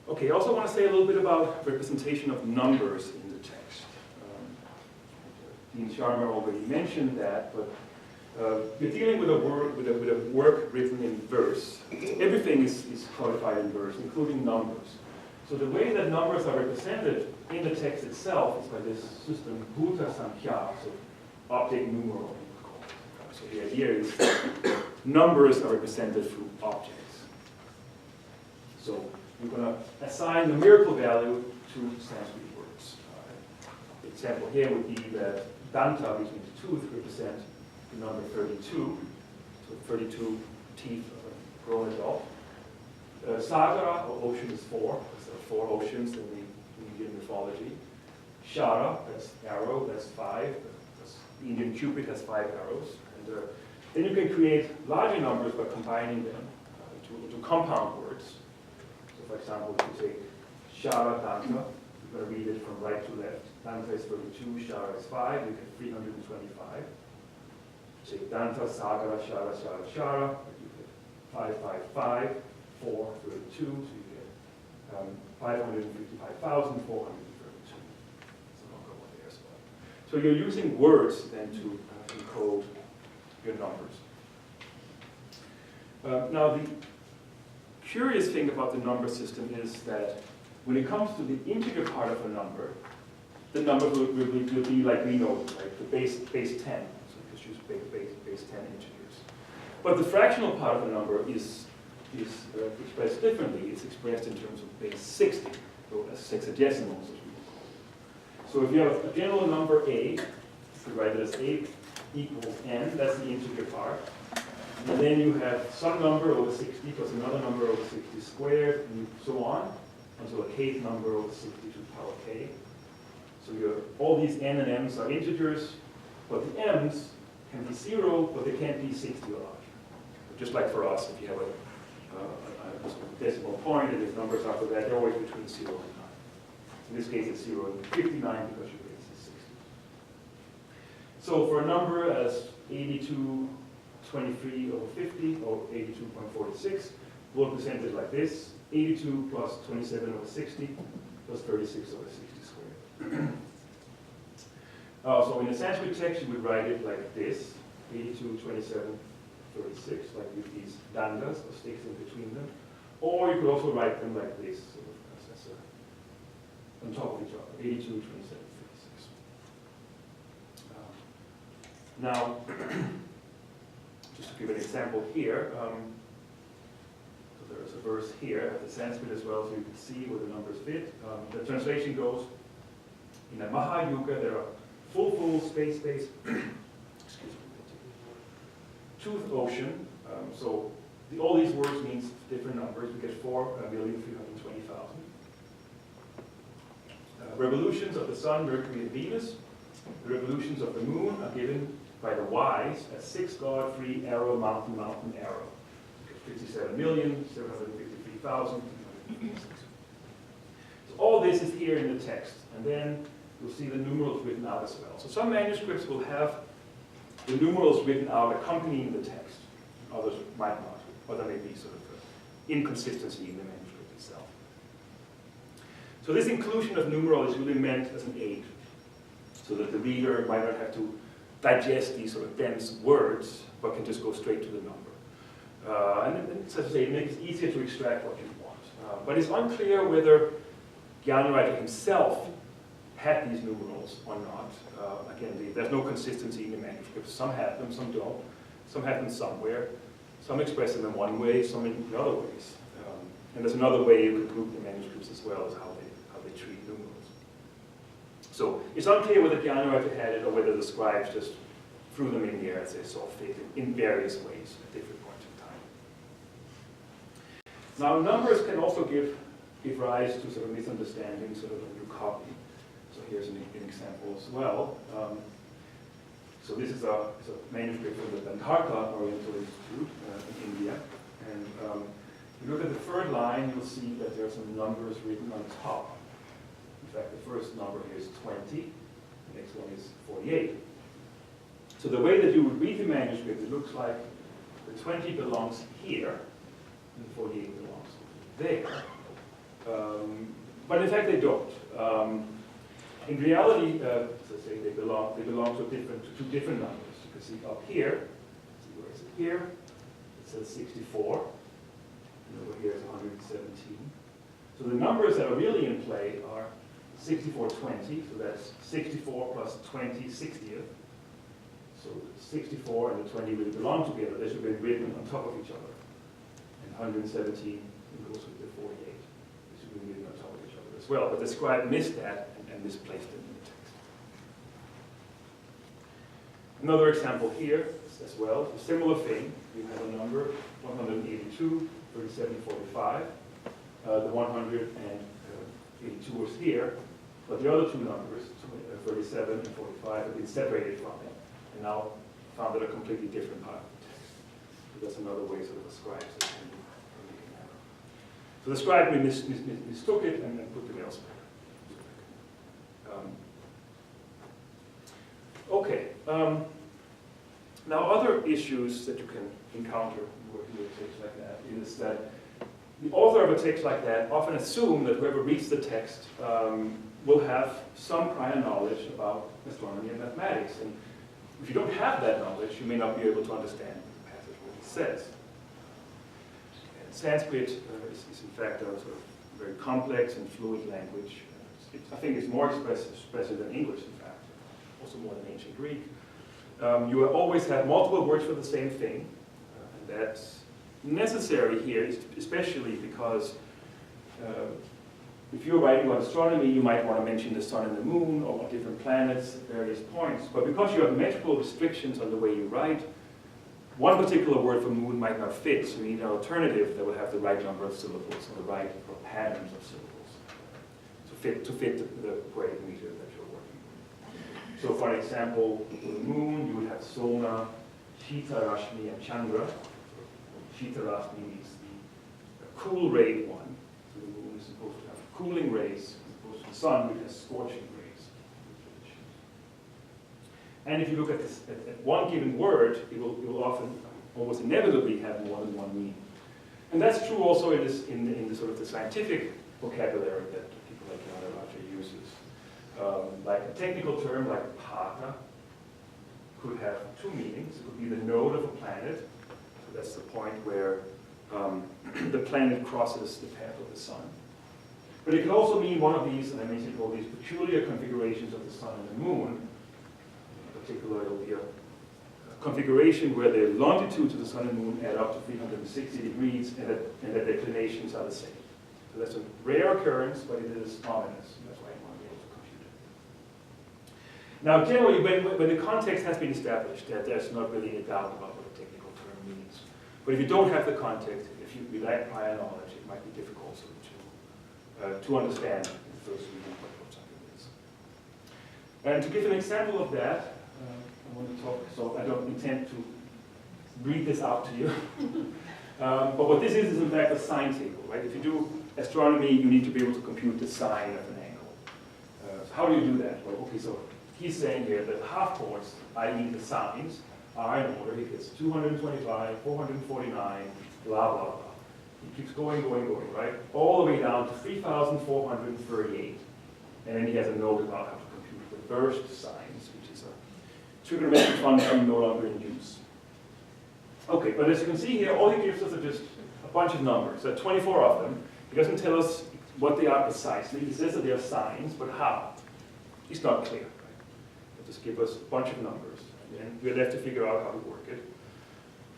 to. Okay, I also want to say a little bit about representation of numbers in the text. Dean Sharma already mentioned that, but we're dealing with a work written in verse. Everything is codified in verse, including numbers. So the way that numbers are represented in the text itself is by this system, bhuta sankhya, so object numeral. So the idea is that numbers are represented through objects. So we're going to assign numerical value to Sanskrit words. The example here would be that danta, which means tooth, represent the number 32, so 32 teeth of a grown adult. Sagara, or ocean, is 4, because there are 4 oceans in the Indian mythology. Shara, that's arrow, that's 5. The Indian cupid has 5 arrows. And then you can create larger numbers by combining them into compound words. So for example, if you take Shara Danta, you're going to read it from right to left. Danta is 32, Shara is 5, you get 325. Take Danta, Sagara, Shara, Shara, Shara, you get 555, 4, 32, so you get 555,432. So I'll go on there as well. So you're using words then to encode your numbers. Now the curious thing about the number system is that when it comes to the integer part of a number, the numbers will be like we know, like the base 10. So just use base 10 integers. But the fractional part of a number is expressed differently. It's expressed in terms of base 60, or as sexagesimals, as we will call it. So if you have a general number a, you could write it as a equals n, that's the integer part. And then you have some number over 60 plus another number over 60 squared, and so on, until a kth number over 60 to the power k. So all these n and m's are integers, but the m's can be 0, but they can't be 60 or larger. Just like for us, if you have a decimal point, and if numbers after that, they're always between 0 and 9. In this case, it's 0 and 59 because your base is 60. So for a number as 82.23 over 50, or 82.46, we'll present it like this: 82 plus 27 over 60 plus 36 over 60 squared. So in the Sanskrit text, you would write it like this: 82, 27, 36, like with these dandas, or sticks in between them. Or you could also write them like this, sort of as on top of each other: 82, 27, 36. Now, just to give an example here, so there's a verse here at the Sanskrit as well, so you can see where the numbers fit. The translation goes: in a Mahayuga, there are full space, excuse me, tooth ocean. So all these words means different numbers. We get 4,320,000. Revolutions of the sun, Mercury, and Venus. The revolutions of the moon are given by the wise as 6 god, 3 arrow, mountain, arrow. 57,753,000. So all this is here in the text, and then you'll see the numerals written out as well. So some manuscripts will have the numerals written out accompanying the text. Others might not, or there may be sort of inconsistency in the manuscript itself. So this inclusion of numeral is really meant as an aid, so that the reader might not have to digest these sort of dense words, but can just go straight to the number. And as I say, it makes it easier to extract what you want. But it's unclear whether Gyanwriter himself had these numerals or not. Again, there's no consistency in the manuscripts. Some have them, some don't. Some have them somewhere. Some express them in one way, some in other ways. And there's another way you could group the manuscripts as well, as how they treat numerals. So it's unclear whether Gyanwriter had it or whether the scribes just threw them in there as they saw fit in various ways at different points in time. Now, numbers can also give rise to sort of misunderstandings, sort of when you copy. So here's an example as well. So this is a manuscript from the Bandarka Oriental Institute in India. And if you look at the third line, you'll see that there are some numbers written on top. In fact, the first number here is 20. The next one is 48. So the way that you would read the manuscript, it looks like the 20 belongs here, and the 48 belongs there. But in fact, they don't. In reality, as I say, they belong to two different numbers. You can see up here, see where is it here? It says 64, and over here is 117. So the numbers that are really in play are 6420, so that's 64 plus 20 60th. So 64 and the 20 really belong together. They should be written on top of each other. And 117 goes with the 48. They should be written on top of each other as well. But the scribe missed that and misplaced it in the text. Another example here as well, a similar thing. You have a number, 182, 37, 45. The 182 was here, but the other two numbers, 37 and 45, have been separated from it, and now found that a completely different part of the text. So that's another way sort of the scribes can make an error. So the scribe mistook it and put them elsewhere. Okay. Now, other issues that you can encounter working with a text like that is that the author of a text like that often assumes that whoever reads the text will have some prior knowledge about astronomy and mathematics. And if you don't have that knowledge, you may not be able to understand the passage what he says. And Sanskrit is in fact a sort of very complex and fluid language. I think it's more expressive than English, in fact, also more than ancient Greek. You always have multiple words for the same thing, and that's necessary here, especially because if you're writing about astronomy, you might want to mention the sun and the moon or different planets at various points. But because you have metrical restrictions on the way you write, one particular word for moon might not fit, so you need an alternative that will have the right number of syllables or the right patterns of syllables to fit the poetic meter that you're working with. So for example, for the moon, you would have Sona, Shita, Rashmi, and Chandra. Shita Rashmi means the cool ray one. So the moon is supposed to have cooling rays, as opposed to the sun, which has scorching rays. And if you look at this, at one given word, it will often, almost inevitably, have more than one meaning. And that's true also in the sort of the scientific vocabulary that people like Gyanwriter uses. Like a technical term like pata could have two meanings. It could be the node of a planet. So that's the point where the planet crosses the path of the sun. But it can also mean one of these, and I mentioned all these peculiar configurations of the sun and the moon. In particular, it will be a configuration where the longitudes of the sun and moon add up to 360 degrees and that the inclinations are the same. So that's a rare occurrence, but it is ominous. That's why I want to be able to compute it. Now, generally, when the context has been established, that there's not really a doubt about what a technical term means. But if you don't have the context, if you lack prior knowledge, it might be difficult to understand the first reading what something is. And to give an example of that, I want to talk, so I don't intend to read this out to you. But what this is in fact a sine table, right? If you do astronomy, you need to be able to compute the sine of an angle. So how do you do that? Well, okay, so he's saying here that half chords, i.e. the sines, are in order. He gets 225, 449, blah, blah, blah. He keeps going, right? All the way down to 3,438. And then he has a note about how to compute the burst sines, which is a trigonometric function no longer in use. Okay, but as you can see here, all he gives us are just a bunch of numbers. There are 24 of them. He doesn't tell us what they are precisely. He says that they are signs, but how? He's not clear. Right? He'll just give us a bunch of numbers, and then we'll have to figure out how to work it.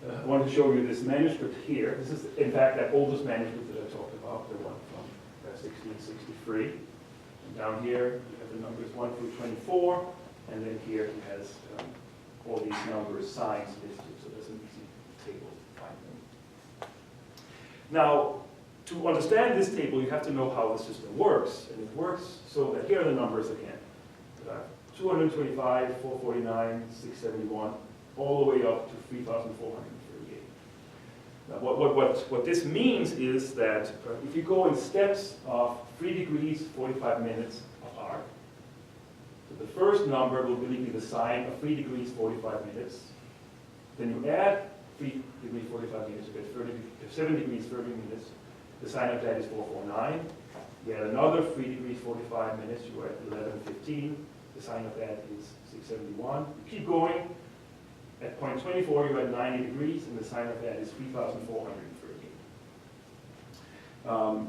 I want to show you this manuscript here. This is, in fact, that oldest manuscript that I talked about, the one from 1663. And down here, you have the numbers 1 through 24, and then here he has all these numbers, signs listed, so there's an easy table to find them. Now, to understand this table, you have to know how the system works, and it works so that here are the numbers again. 225, 449, 671, all the way up to 3,438. Now, what this means is that if you go in steps of 3 degrees, 45 minutes apart, so the first number will really be the sine of 3 degrees, 45 minutes. Then you add 3 degrees, 45 minutes, you get 7 degrees, 30 minutes. The sine of that is 449. You add another 3 degrees, 45 minutes, you are at 1115. The sine of that is 671. You keep going. At point 24, you're at 90 degrees, and the sine of that is 3,430.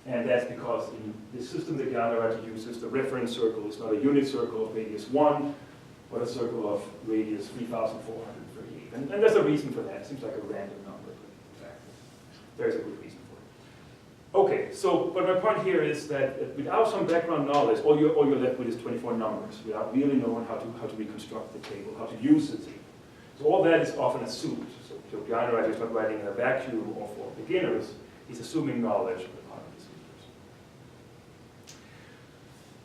And that's because in the system that Gyanarati uses, the reference circle is not a unit circle of radius 1, but a circle of radius 3,438. And there's a reason for that. It seems like a random number, but in fact, there's a good reason for it. Okay, so, but my point here is that without some background knowledge, all you're left with is 24 numbers, without really knowing how to reconstruct the table, how to use the table. So all that is often assumed. So Gyanarati is not writing in a vacuum or for beginners. He's assuming knowledge on the part of the speakers.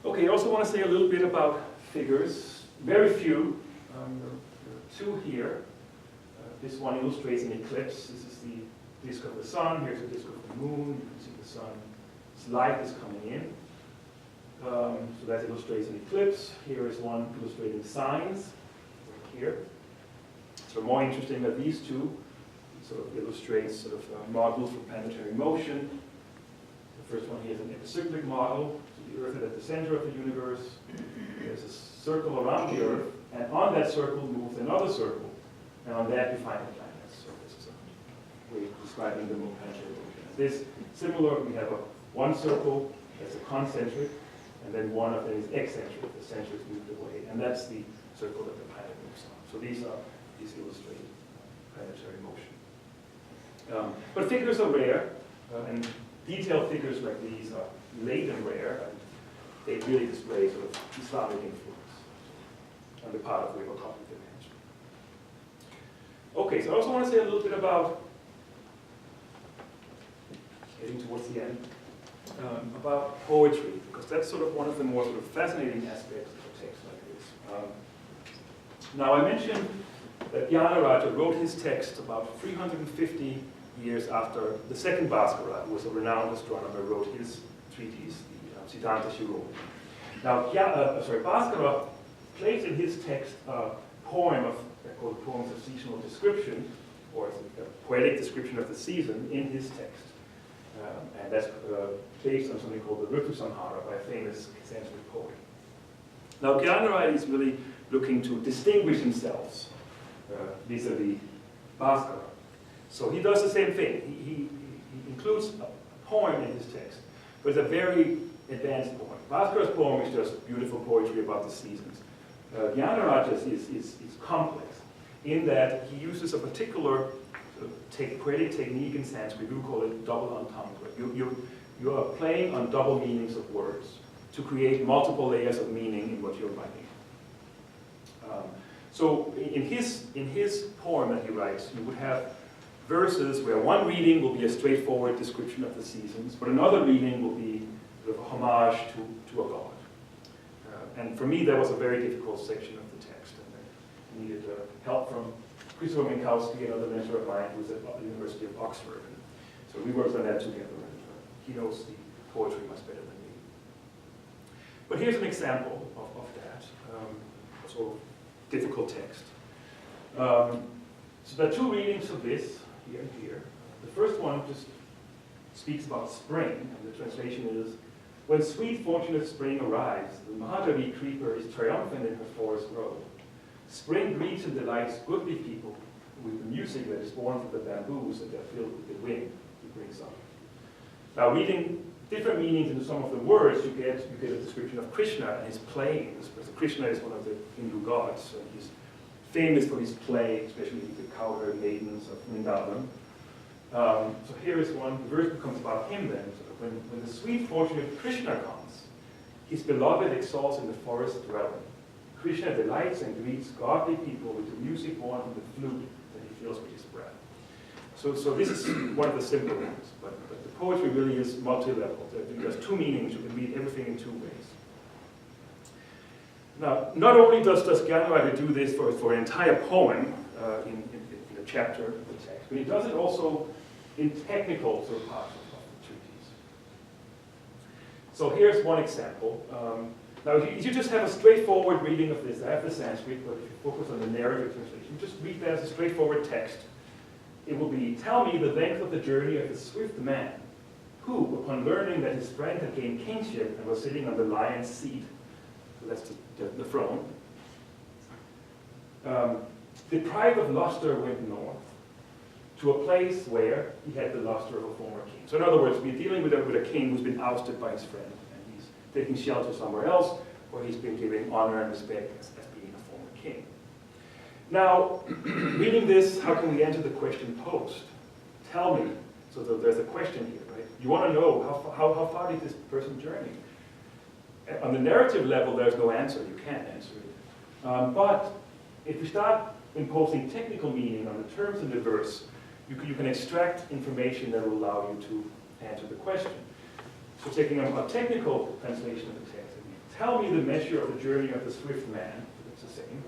Okay, I also want to say a little bit about figures. Very few. There are 2 here. This one illustrates an eclipse. This is the disk of the sun. Here's the disk of the moon. You can see the sun's light is coming in. So that illustrates an eclipse. Here is one illustrating signs. Right here. So more interesting are these 2. Sort of illustrates sort of models for planetary motion. The first one here is an epicyclic model. So the Earth is at the center of the universe. There's a circle around the Earth, and on that circle moves another circle, and on that you find the planets. So this is a way of describing the planetary motion. This similar, we have one circle that's a concentric, and then one of them is eccentric. The center is moved away, and that's the circle that the planet moves on. So these illustrate planetary motion. But figures are rare, and detailed figures like these are late and rare, and they really display sort of Islamic influence on the part of Weber cognitive management. Okay, so I also want to say a little bit about, getting towards the end, about poetry, because that's sort of one of the more sort of fascinating aspects of a text like this. Now I mentioned that Gyanarati wrote his text about 350 years after the second Bhaskara, who was a renowned astronomer, wrote his treatise, the Siddhanta Shironi. Now, Bhaskara placed in his text a poem called Poems of Seasonal Description, or a poetic description of the season in his text. And that's based on something called the Ritu Samhara by a famous Sanskrit poet. Now, Gyanarati is really looking to distinguish himself vis-a-vis Bhaskara. So he does the same thing. He includes a poem in his text, but it's a very advanced poem. Bhaskara's poem is just beautiful poetry about the seasons. Gyanarati's is complex in that he uses a particular poetic technique in Sanskrit. We call it double entendre. You are playing on double meanings of words to create multiple layers of meaning in what you're writing. So in his poem that he writes, you would have verses where one reading will be a straightforward description of the seasons, but another reading will be sort of a homage to a god. And for me, that was a very difficult section of the text, and I needed help from Christopher Minkowski, another mentor of mine, who was at the University of Oxford. And so we worked on that together, and he knows the poetry much better than me. But here's an example of that, so difficult text. So there are 2 readings of this, here and here. The first one just speaks about spring, and the translation is, when sweet fortunate spring arrives, the Mahadavi creeper is triumphant in her forest grove. Spring greets and delights goodly people with the music that is born from the bamboos that are filled with the wind he brings up. Now, reading different meanings into some of the words, you get a description of Krishna and his playings, because Krishna is one of the Hindu gods, and he's famous for his play, especially with the cowherd maidens of Vrindavan. So here is one, the verse becomes about him then. So when the sweet fortune of Krishna comes, his beloved exalts in the forest dwelling. Krishna delights and greets godly people with the music born from the flute that he fills with his breath. So this is one of the simple ones, but the poetry really is multi-level. There's two meanings. You can read everything in two ways. Now, not only does Gyanwada do this for an entire poem in a chapter of the text, but he does it also in technical sort of parts of the treatise. So here's one example. Now, if you just have a straightforward reading of this, I have the Sanskrit, but if you focus on the narrative translation, just read that as a straightforward text. It will be, tell me the length of the journey of the swift man, who, upon learning that his friend had gained kingship and was sitting on the lion's seat, so that's the throne, deprived of luster, went north, to a place where he had the luster of a former king. So in other words, we're dealing with a king who's been ousted by his friend, and he's taking shelter somewhere else, where he's been given honor and respect as being a former king. Now, reading this, how can we answer the question posed? Tell me. So there's a question here, right? You want to know how far did this person journey? On the narrative level, there's no answer. You can't answer it. But if we start imposing technical meaning on the terms in the verse, you can extract information that will allow you to answer the question. So taking a technical translation of the text, tell me the measure of the journey of the swift man, that's the same,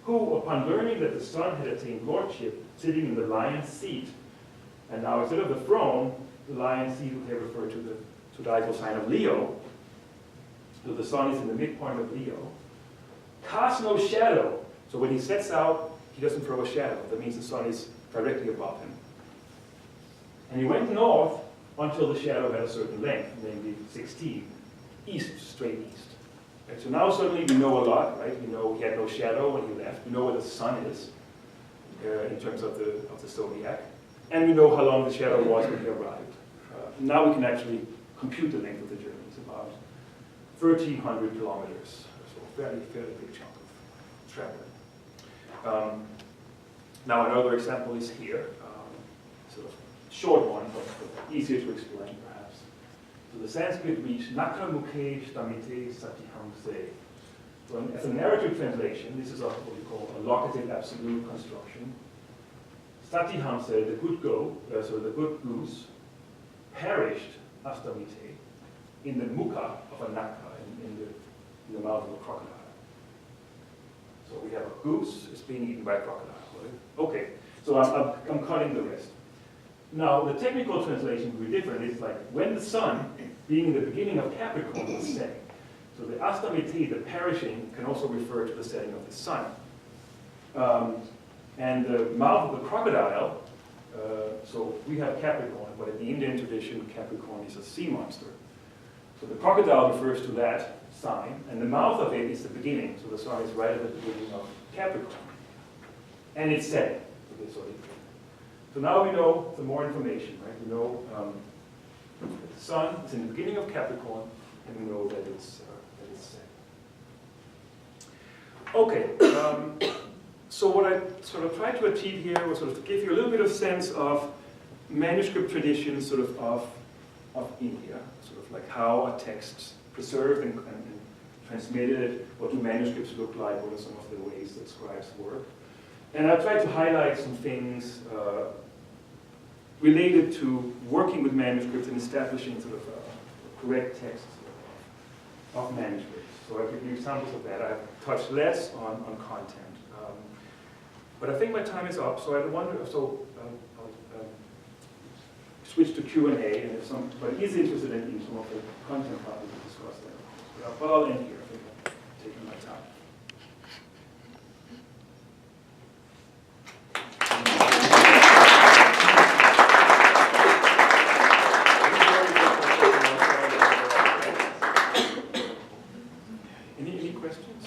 who, upon learning that the sun had attained lordship, sitting in the lion's seat, and now instead of the throne, the lion's seat they refer to the zodiacal sign of Leo. So the sun is in the midpoint of Leo. Cast no shadow. So when he sets out, he doesn't throw a shadow. That means the sun is directly above him. And he went north until the shadow had a certain length, namely 16, east, straight east. And so now suddenly we know a lot, right? We know he had no shadow when he left. We know where the sun is in terms of the zodiac. And we know how long the shadow was when he arrived. Now we can actually compute the length of the journey. It's about 1,300 kilometers, so a fairly big chunk of traveling. Now another example is here, sort of short one, but easier to explain perhaps. So the Sanskrit reads Nakra Mukhe Shtamite Satihamse. So as a narrative translation, this is what we call a locative absolute construction. Satihamse, the good good goose, perished Astamite in the mukha of a nakha, in the mouth of a crocodile. So we have a goose, it's being eaten by a crocodile. Right? Okay, so I'm cutting the rest. Now, the technical translation will be different. It's like when the sun, being in the beginning of Capricorn, is setting. So the astamiti, the perishing, can also refer to the setting of the sun. And the mouth of the crocodile, so we have Capricorn, but in the Indian tradition, Capricorn is a sea monster. So the crocodile refers to that sign, and the mouth of it is the beginning. So the sun is right at the beginning of Capricorn. And it's setting. So now we know some more information, right? We know that the sun is in the beginning of Capricorn, and we know that it's setting. Okay. So what I sort of tried to achieve here was sort of to give you a little bit of sense of manuscript traditions sort of India, sort of like how a text preserved and transmitted, what do manuscripts look like, what are some of the ways that scribes work. And I tried to highlight some things related to working with manuscripts and establishing sort of a correct text of manuscripts. So I'll give you examples of that. I've touched less on content. But I think my time is up, so I'll switch to Q&A, and if somebody is interested in some of the content part, we can discuss that. But I'll end here. I think I've taken my time. Any questions?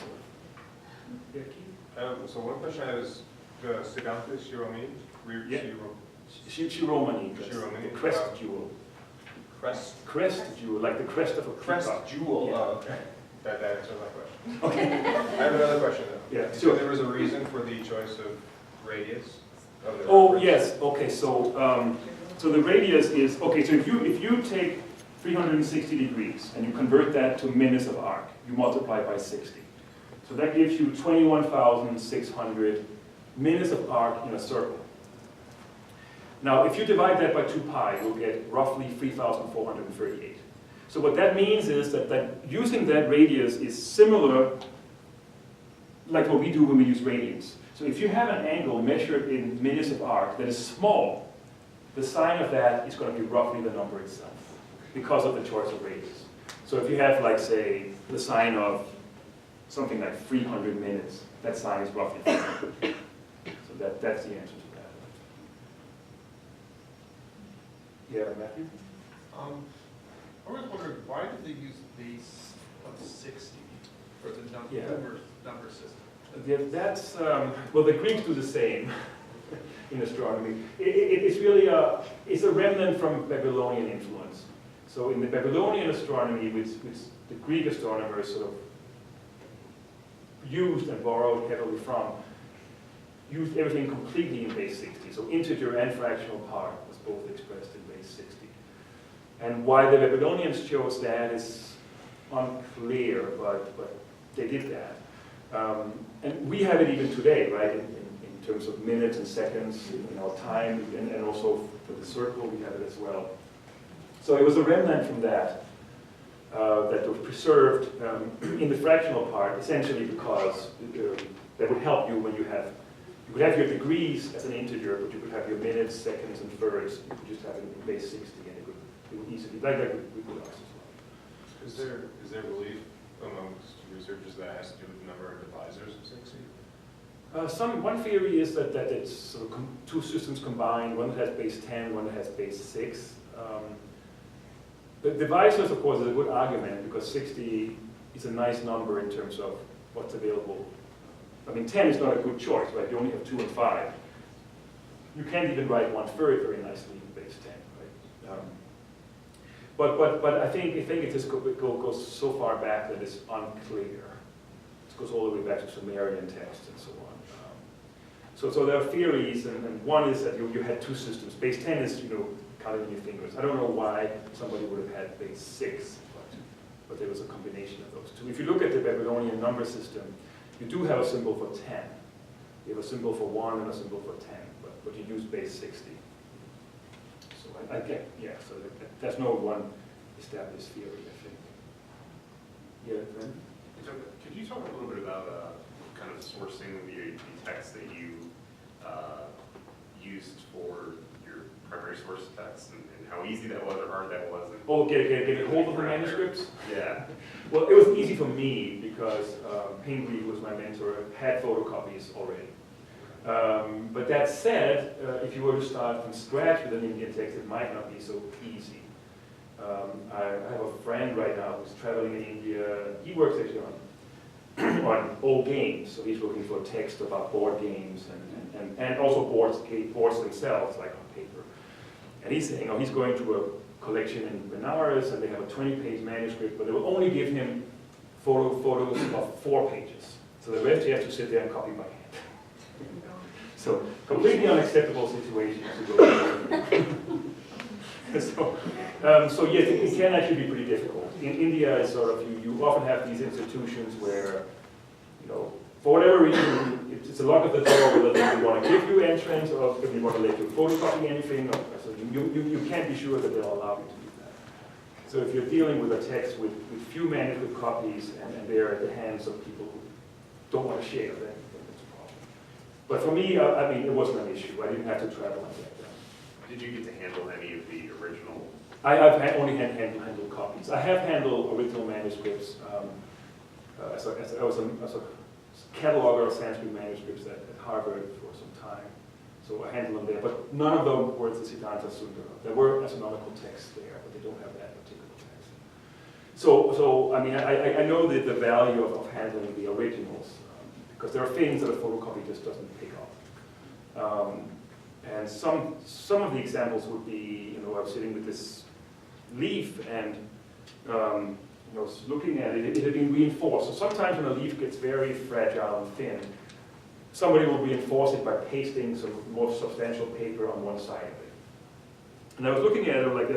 Yeah, Keith? So one question I have is the Siddhanta Shiromani, Shiromani. Shiromani. The crest jewel. Crest jewel, like the crest of a Crest peacock. jewel. Yeah. Oh, okay. That answers my question. Okay. I have another question though. Yeah, So sure. there was a reason for the choice of radius? Of the Oh, reference? yes, okay, so the radius is, okay, so if you take 360 degrees and you convert that to minutes of arc, you multiply by 60. So that gives you 21,600 minutes of arc in a circle. Now, if you divide that by 2 pi, you'll get roughly 3,438. So what that means is that using that radius is similar like what we do when we use radians. So if you have an angle measured in minutes of arc that is small, the sine of that is going to be roughly the number itself because of the choice of radius. So if you have, like, say, the sine of something like 300 minutes, that sine is roughly 300. So that's the answer to that. Yeah, Matthew? I was wondering, why did they use base of 60 for the Yeah. number system? Yeah, that's, well, the Greeks do the same in astronomy. It's really it's a remnant from Babylonian influence. So in the Babylonian astronomy, which the Greek astronomers sort of used and borrowed heavily from, used everything completely in base 60. So integer and fractional part was both expressed in base 60. And why the Babylonians chose that is unclear, but they did that. And we have it even today, right, in terms of minutes and seconds in our time, and also for the circle we have it as well. So it was a remnant from that that was preserved in the fractional part, essentially because that would help you when you could have your degrees as an integer, but you could have your minutes, seconds, and thirds. You could just have it in base 60, and it would easily, like we could also as well. Is there belief amongst researchers that has to do with the number of divisors of 60? One theory is that it's sort of two systems combined, one that has base 10, one that has base 6. The divisors, of course, is a good argument because 60 is a nice number in terms of what's available. I mean, 10 is not a good choice, right? You only have 2 and 5. You can't even write 1/3 very nicely in base 10, right? But I think it just goes so far back that it's unclear. It goes all the way back to Sumerian texts and so on. So there are theories, and one is that you had two systems. Base 10 is, counting your fingers. I don't know why somebody would have had base 6, but there was a combination of those two. If you look at the Babylonian number system, you do have a symbol for 10. You have a symbol for 1 and a symbol for 10, but you use base 60. So I get, yeah, so there's no one established theory, I think. Yeah, Glenn? Could you talk a little bit about kind of sourcing the text that you used for your primary source text and how easy that was or hard that was? Oh, get hold of the manuscripts? Yeah. Well, it was easy for me because Pingree, who was my mentor, had photocopies already. But that said, if you were to start from scratch with an Indian text, it might not be so easy. I have a friend right now who's traveling in India. He works actually on old games, so he's looking for text about board games and also boards themselves, like on paper. And he's saying, he's going to a collection in Benares, and they have a 20-page manuscript, but they will only give him photos of 4 pages. So the rest he has to sit there and copy by hand. So completely unacceptable situation to go through. So yes, it can actually be pretty difficult. In India, it's sort of, you often have these institutions where, for whatever reason, it's a lock of the door whether they want to give you entrance or if they want to let you photocopy anything. So you can't be sure that they'll allow you to do that. So if you're dealing with a text with few manuscript copies and they're at the hands of people who don't want to share, then it's a problem. But for me, I mean, it wasn't an issue. I didn't have to travel like that. Did you get to handle any of the original? I've only handled copies. I have handled original manuscripts. I was a cataloger of Sanskrit manuscripts at Harvard for some time. So I handled them there, but none of them were the Siddhanta Sundara. There were astronomical texts there, but they don't have that particular text. So I mean, I know the value of handling the originals, because there are things that a photocopy just doesn't pick up. And some of the examples would be, I was sitting with this leaf and I was looking at it, it had been reinforced. So sometimes when a leaf gets very fragile and thin, somebody will reinforce it by pasting some more substantial paper on one side of it. And I was looking at it like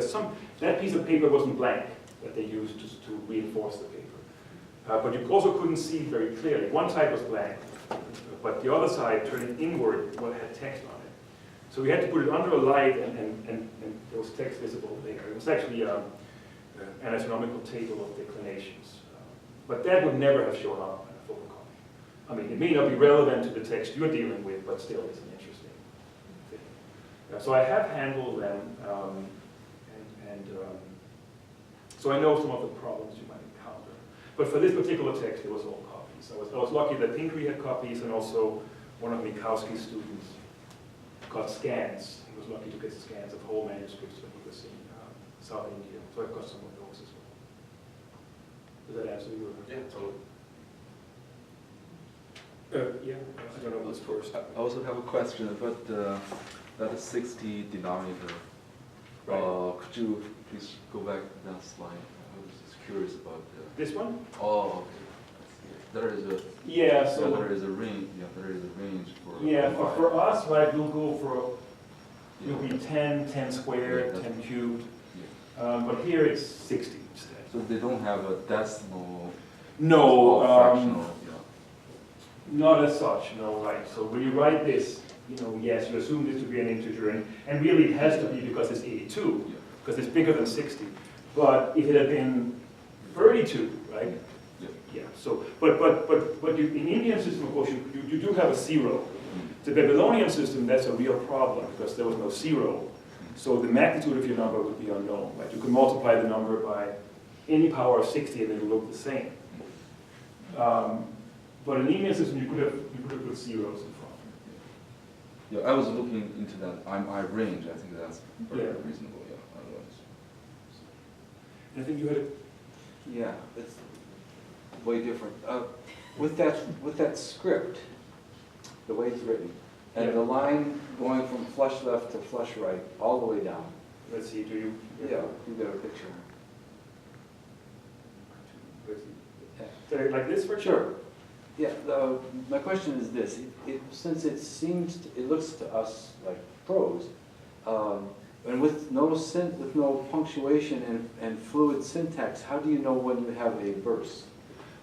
that piece of paper wasn't blank that they used to reinforce the paper. But you also couldn't see very clearly. One side was blank, but the other side, turning inward, had text on it. So we had to put it under a light and there was text visible there. It was actually an astronomical table of declinations. But that would never have shown up in a photocopy. I mean, it may not be relevant to the text you're dealing with, but still it's an interesting thing. So I have handled them, so I know some of the problems you might encounter. But for this particular text, it was all copies. I was lucky that Pingree had copies, and also one of Mikowski's students got scans. He was lucky to get scans of whole manuscripts when he was in South India. So I've got some of those as well. Does that answer your? Yeah, totally. Yeah, I don't know who was first. I also have a question about that is 60 denominator. Right. Could you please go back to that slide? I was just curious about This one? Oh, okay. There is a Yeah, so there is a range. Yeah, there is a range for. yeah, for us, right, we'll go for it'll be 10, 10 squared, Yeah, 10 cubed. Yeah. But here it's 60 instead. So they don't have a decimal. No, fractional. not as such, no, right. So when you write this, yes, you assume this to be an integer, and really it has to be because it's 82, Yeah. because it's bigger than 60. But if it had been 32, right? Yeah. Yeah. So, but in Indian system, of course, you do have a 0. The Babylonian system, that's a real problem because there was no 0. So the magnitude of your number would be unknown, right? You could multiply the number by any power of 60 and it'll look the same. But in the Indian system, you could have put zeros in front. Yeah, I was looking into that. I range. I think that's very Yeah. reasonable. Yeah, otherwise. And I think you had a Yeah, it's way different. With that script, the way it's written, and Yeah. the line going from flush left to flush right, all the way down. let's see, do you? Yeah, you got a picture. So like this for Sure. Yeah, my question is this, since it looks to us like prose, and with no punctuation and fluid syntax, how do you know when you have a verse?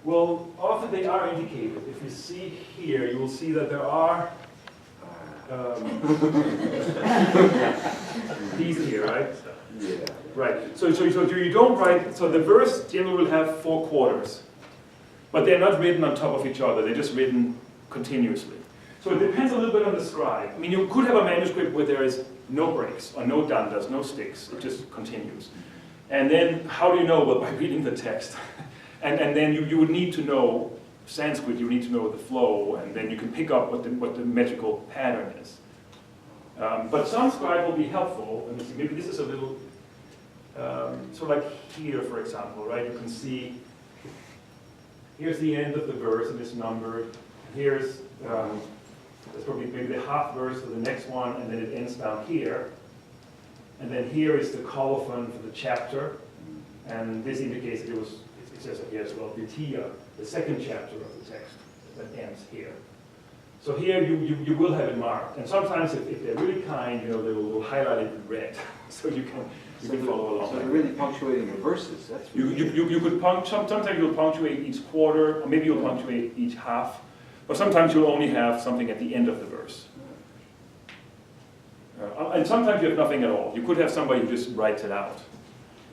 Well, often they are indicated. If you see here, you will see that there are these here, right? Yeah. Right. So you don't write. So the verse generally will have 4 quarters, but they're not written on top of each other. They're just written continuously. So it depends a little bit on the scribe. I mean, you could have a manuscript where there is no breaks or no dandas, no sticks. It just continues. And then how do you know? Well, by reading the text. And then you would need to know Sanskrit, you need to know the flow, and then you can pick up what the metrical pattern is. But some scribe will be helpful. Let me see, maybe this is a little, so like here, for example, right? You can see, here's the end of the verse, and it's numbered. Here's, that's probably maybe the half verse for the next one, and then it ends down here. And then here is the colophon for the chapter, and this indicates that it says it here as well, Vitiya, the second chapter of the text that ends here. So here you will have it marked, and sometimes if they're really kind, they will highlight it in red, so you can follow along. So they're really punctuating the verses. That's You could sometimes you'll punctuate each quarter, or maybe you'll punctuate each half, but sometimes you'll only have something at the end of the verse. And sometimes you have nothing at all. You could have somebody who just writes it out.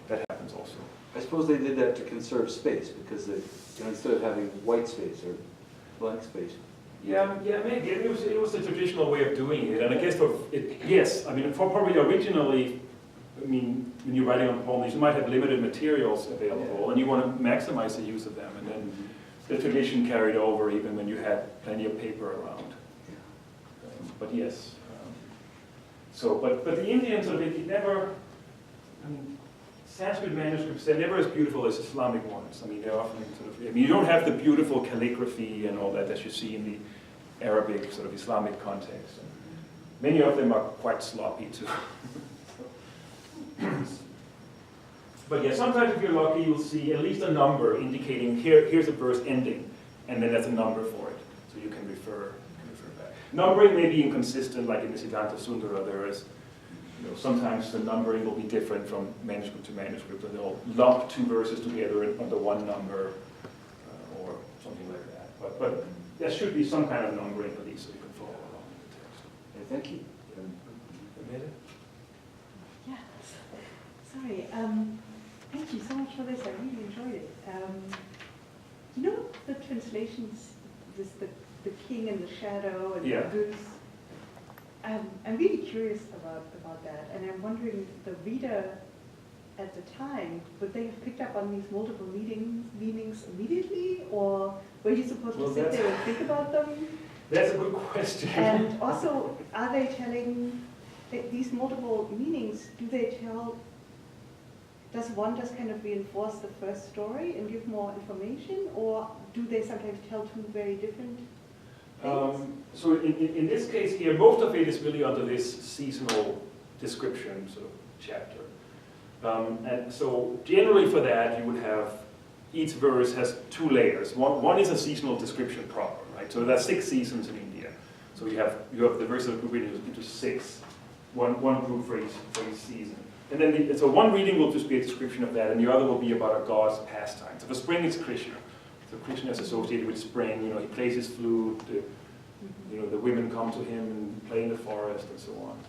That happens also. I suppose they did that to conserve space because instead of having white space or blank space. Yeah, maybe it was the traditional way of doing it, and I guess yes. I mean, probably originally, I mean, when you're writing on poems, you might have limited materials available, and you want to maximize the use of them, and then the tradition carried over even when you had plenty of paper around. But yes, but the Indians, it never. I mean, Sanskrit manuscripts, they're never as beautiful as Islamic ones. I mean, they're often you don't have the beautiful calligraphy and all that you see in the Arabic, sort of Islamic context. Many of them are quite sloppy too. But yeah, sometimes if you're lucky, you'll see at least a number indicating here's a verse ending, and then there's a number for it, so you can refer back. Numbering may be inconsistent, like in the Siddhanta Sundara, there is, sometimes the numbering will be different from manuscript to manuscript, and they'll lump two verses together under one number, or something like that. But there should be some kind of numbering at least, so you can follow along with the text. Thank you. Amanda? Yeah, sorry. Thank you so much for this. I really enjoyed it. The translations, the king and the shadow and Yeah. the goose. I'm really curious about that, and I'm wondering, the reader at the time, would they have picked up on these multiple meanings immediately, or were you supposed to sit there and think about them? That's a good question. And also, are they telling these multiple meanings? Does one just kind of reinforce the first story and give more information, or do they sometimes tell two very different things? So in this case here, most of it is really under this seasonal description sort of chapter. And so generally for that, you would have, each verse has two layers. One is a seasonal description proper, right? So there are 6 seasons in India. So you have the verses grouped into 6, one group for each season. And then, so one reading will just be a description of that, and the other will be about a god's pastime. So for spring, it's Krishna. So Krishna is associated with spring. He plays his flute. The women come to him and play in the forest and so on.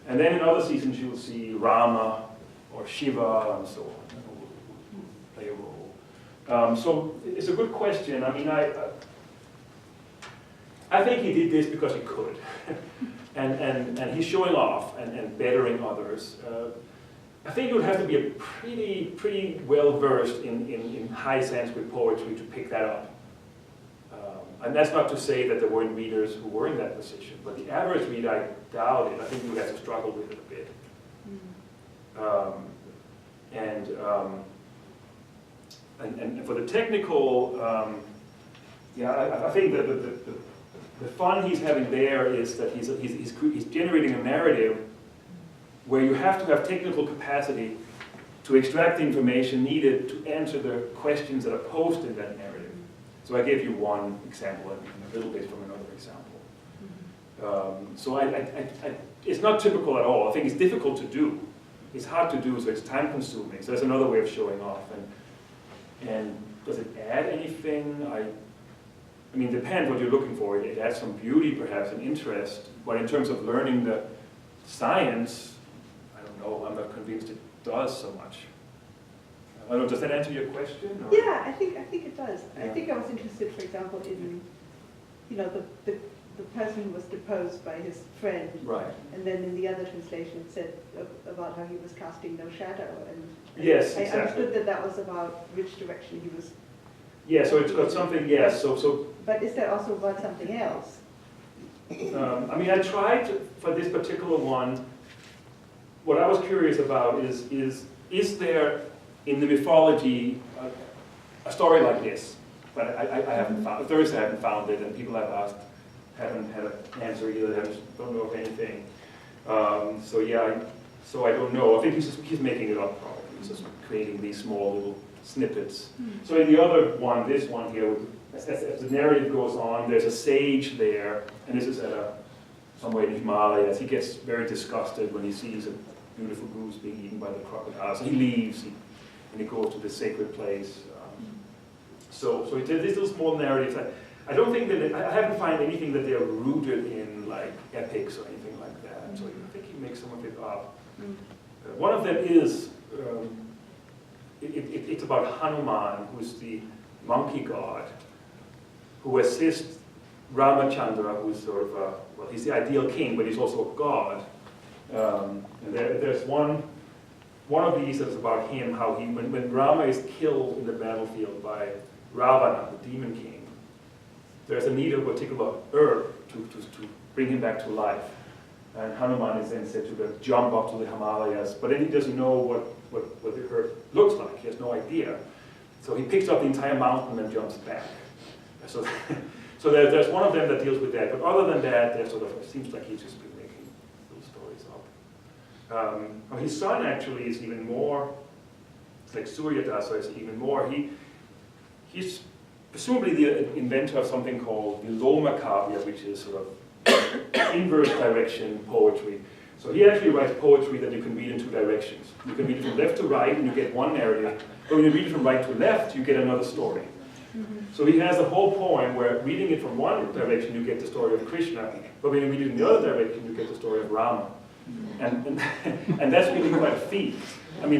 And then in other seasons, you will see Rama or Shiva and so on, will play a role. So it's a good question. I mean, I think he did this because he could, and he's showing off and bettering others. I think you would have to be a pretty well versed in high Sanskrit poetry to pick that up. And that's not to say that there weren't readers who were in that position, but the average reader, I doubt it. I think you would have to struggle with it a bit. And for the technical, I think that the fun he's having there is that he's generating a narrative where you have to have technical capacity to extract the information needed to answer the questions that are posed in that narrative. So I gave you one example and a little bit from another example. So it's not typical at all. I think it's difficult to do. It's hard to do, so it's time consuming. So that's another way of showing off. And does it add anything? I mean, depends what you're looking for. It adds some beauty, perhaps, and interest. But in terms of learning the science, I don't know. I'm not convinced it does so much. I don't know, does that answer your question? Or? Yeah, I think it does. Yeah. I think I was interested, for example, in the person who was deposed by his friend. Right. And then in the other translation it said about how he was casting no shadow. And Yes, I exactly. understood that was about which direction he was. Yeah, so it's got something, yes. So. But is that also about something else? I mean, I tried for this particular one, what I was curious about is there in the mythology a story like this? But I haven't found, Thursday I haven't found it, and people have asked, haven't had an answer either, don't know of anything. So I don't know. I think he's making it up probably. He's just creating these small little snippets. So in the other one, this one here, as the narrative goes on, there's a sage there, and this is somewhere in the Himalayas. He gets very disgusted when he sees a beautiful goose being eaten by the crocodiles. So he leaves, and he goes to the sacred place. So there's these little small narratives. I don't think that, I haven't found anything that they're rooted in like epics or anything like that. So I think he makes some of it up. One of them is, it's about Hanuman, who's the monkey god, who assists Ramachandra, who's sort of he's the ideal king, but he's also a god. And there's one of these that's about him, how when Rama is killed in the battlefield by Ravana, the demon king, there's a need of a particular herb to bring him back to life. And Hanuman is then said to jump up to the Himalayas, but then he doesn't know what the herb looks like. He has no idea. So he picks up the entire mountain and jumps back. So there's one of them that deals with that. But other than that, there's sort of, it seems like he's just been making His son actually is even more, it's like Suryadasa is even more. He's presumably the inventor of something called the Loma Kavya, which is sort of inverse direction poetry. So he actually writes poetry that you can read in two directions. You can read it from left to right and you get one narrative, but when you read it from right to left, you get another story. So he has a whole poem where reading it from one direction, you get the story of Krishna, but when you read it in the other direction, you get the story of Rama. And that's really quite a feat. And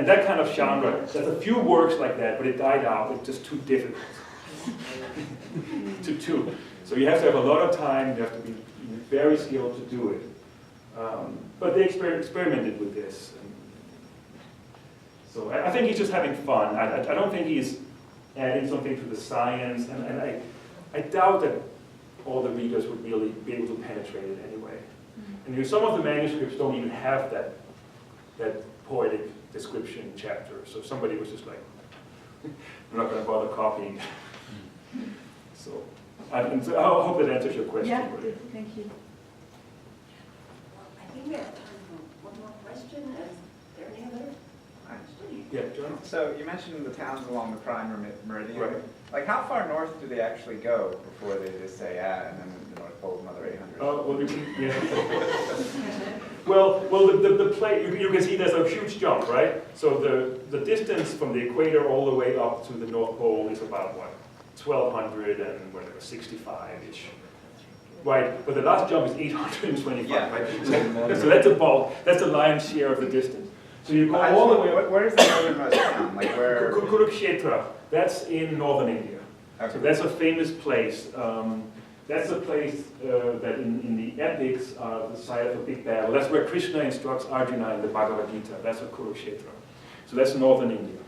that kind of genre, there's a few works like that, but it died out. It's just too difficult to do. So you have to have a lot of time, you have to be very skilled to do it. But they experimented with this. So I think he's just having fun. I don't think he's adding something to the science, and I doubt that all the readers would really be able to penetrate it anyway. And some of the manuscripts don't even have that poetic description chapter, so somebody was just like, I'm not going to bother copying. So I hope that answers your question. Yeah, thank you. I think we have time for one more question. Is there any other question? Yeah, John? So you mentioned the towns along the prime meridian. Right. Like, how far north do they actually go before they just say, and then the North Pole's another 800? Well, the plate, you can see there's a huge jump, right? So the distance from the equator all the way up to the North Pole is about, what, 1,200 and whatever, 65-ish. Right, but the last jump is 825, Yeah. right? So that's a bulk, that's the lion's share of the distance. So you go all the way up. Where's the northernmost town? Like, where? Kurukshetra, that's in northern India. Okay. So that's a famous place. That's a place that in the epics are the site of a big battle. That's where Krishna instructs Arjuna in the Bhagavad Gita. That's a Kurukshetra. So that's northern India.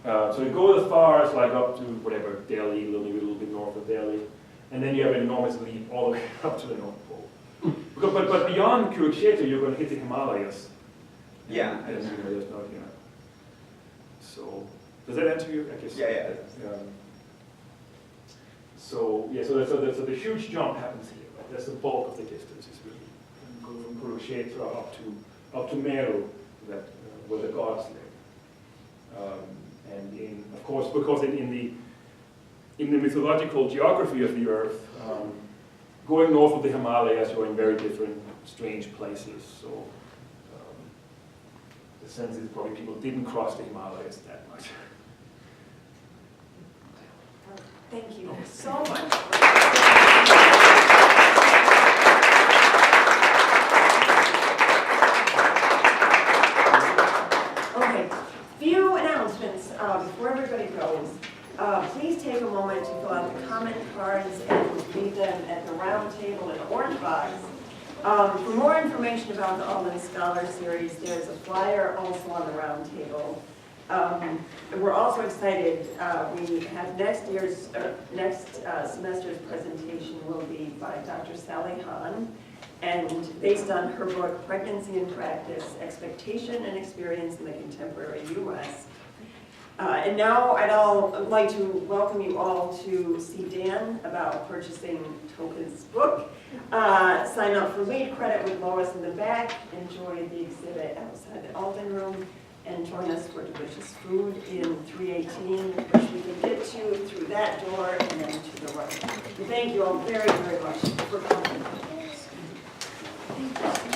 So you go as far as like up to whatever, Delhi, maybe a little bit north of Delhi. And then you have an enormous leap all the way up to the North Pole. But beyond Kurukshetra, you're going to hit the Himalayas. Yeah. And the Himalayas not here. So, does that answer you? I guess. Yeah. So the huge jump happens here. Right? That's the bulk of the distance. It's really go from Kurukshetra up to Meru, where the gods live. And of course, because in the mythological geography of the earth, going north of the Himalayas, you're in very different, strange places. So the sense is probably people didn't cross the Himalayas that much. Thank you so much. Okay, few announcements before everybody goes. Please take a moment to fill out the comment cards and leave them at the round table in the orange box. For more information about the Alden Scholar Series, there's a flyer also on the round table. We're also excited. We have next semester's presentation will be by Dr. Sally Hahn, and based on her book, Pregnancy in Practice, Expectation and Experience in the Contemporary U.S. And now I'd like to welcome you all to see Dan about purchasing Toke's book. Sign up for lead credit with Lois in the back. Enjoy the exhibit outside the Alden room. And join us for delicious food in 318, which we can get to through that door and then to the right. And thank you all very, very much for coming. Thank you.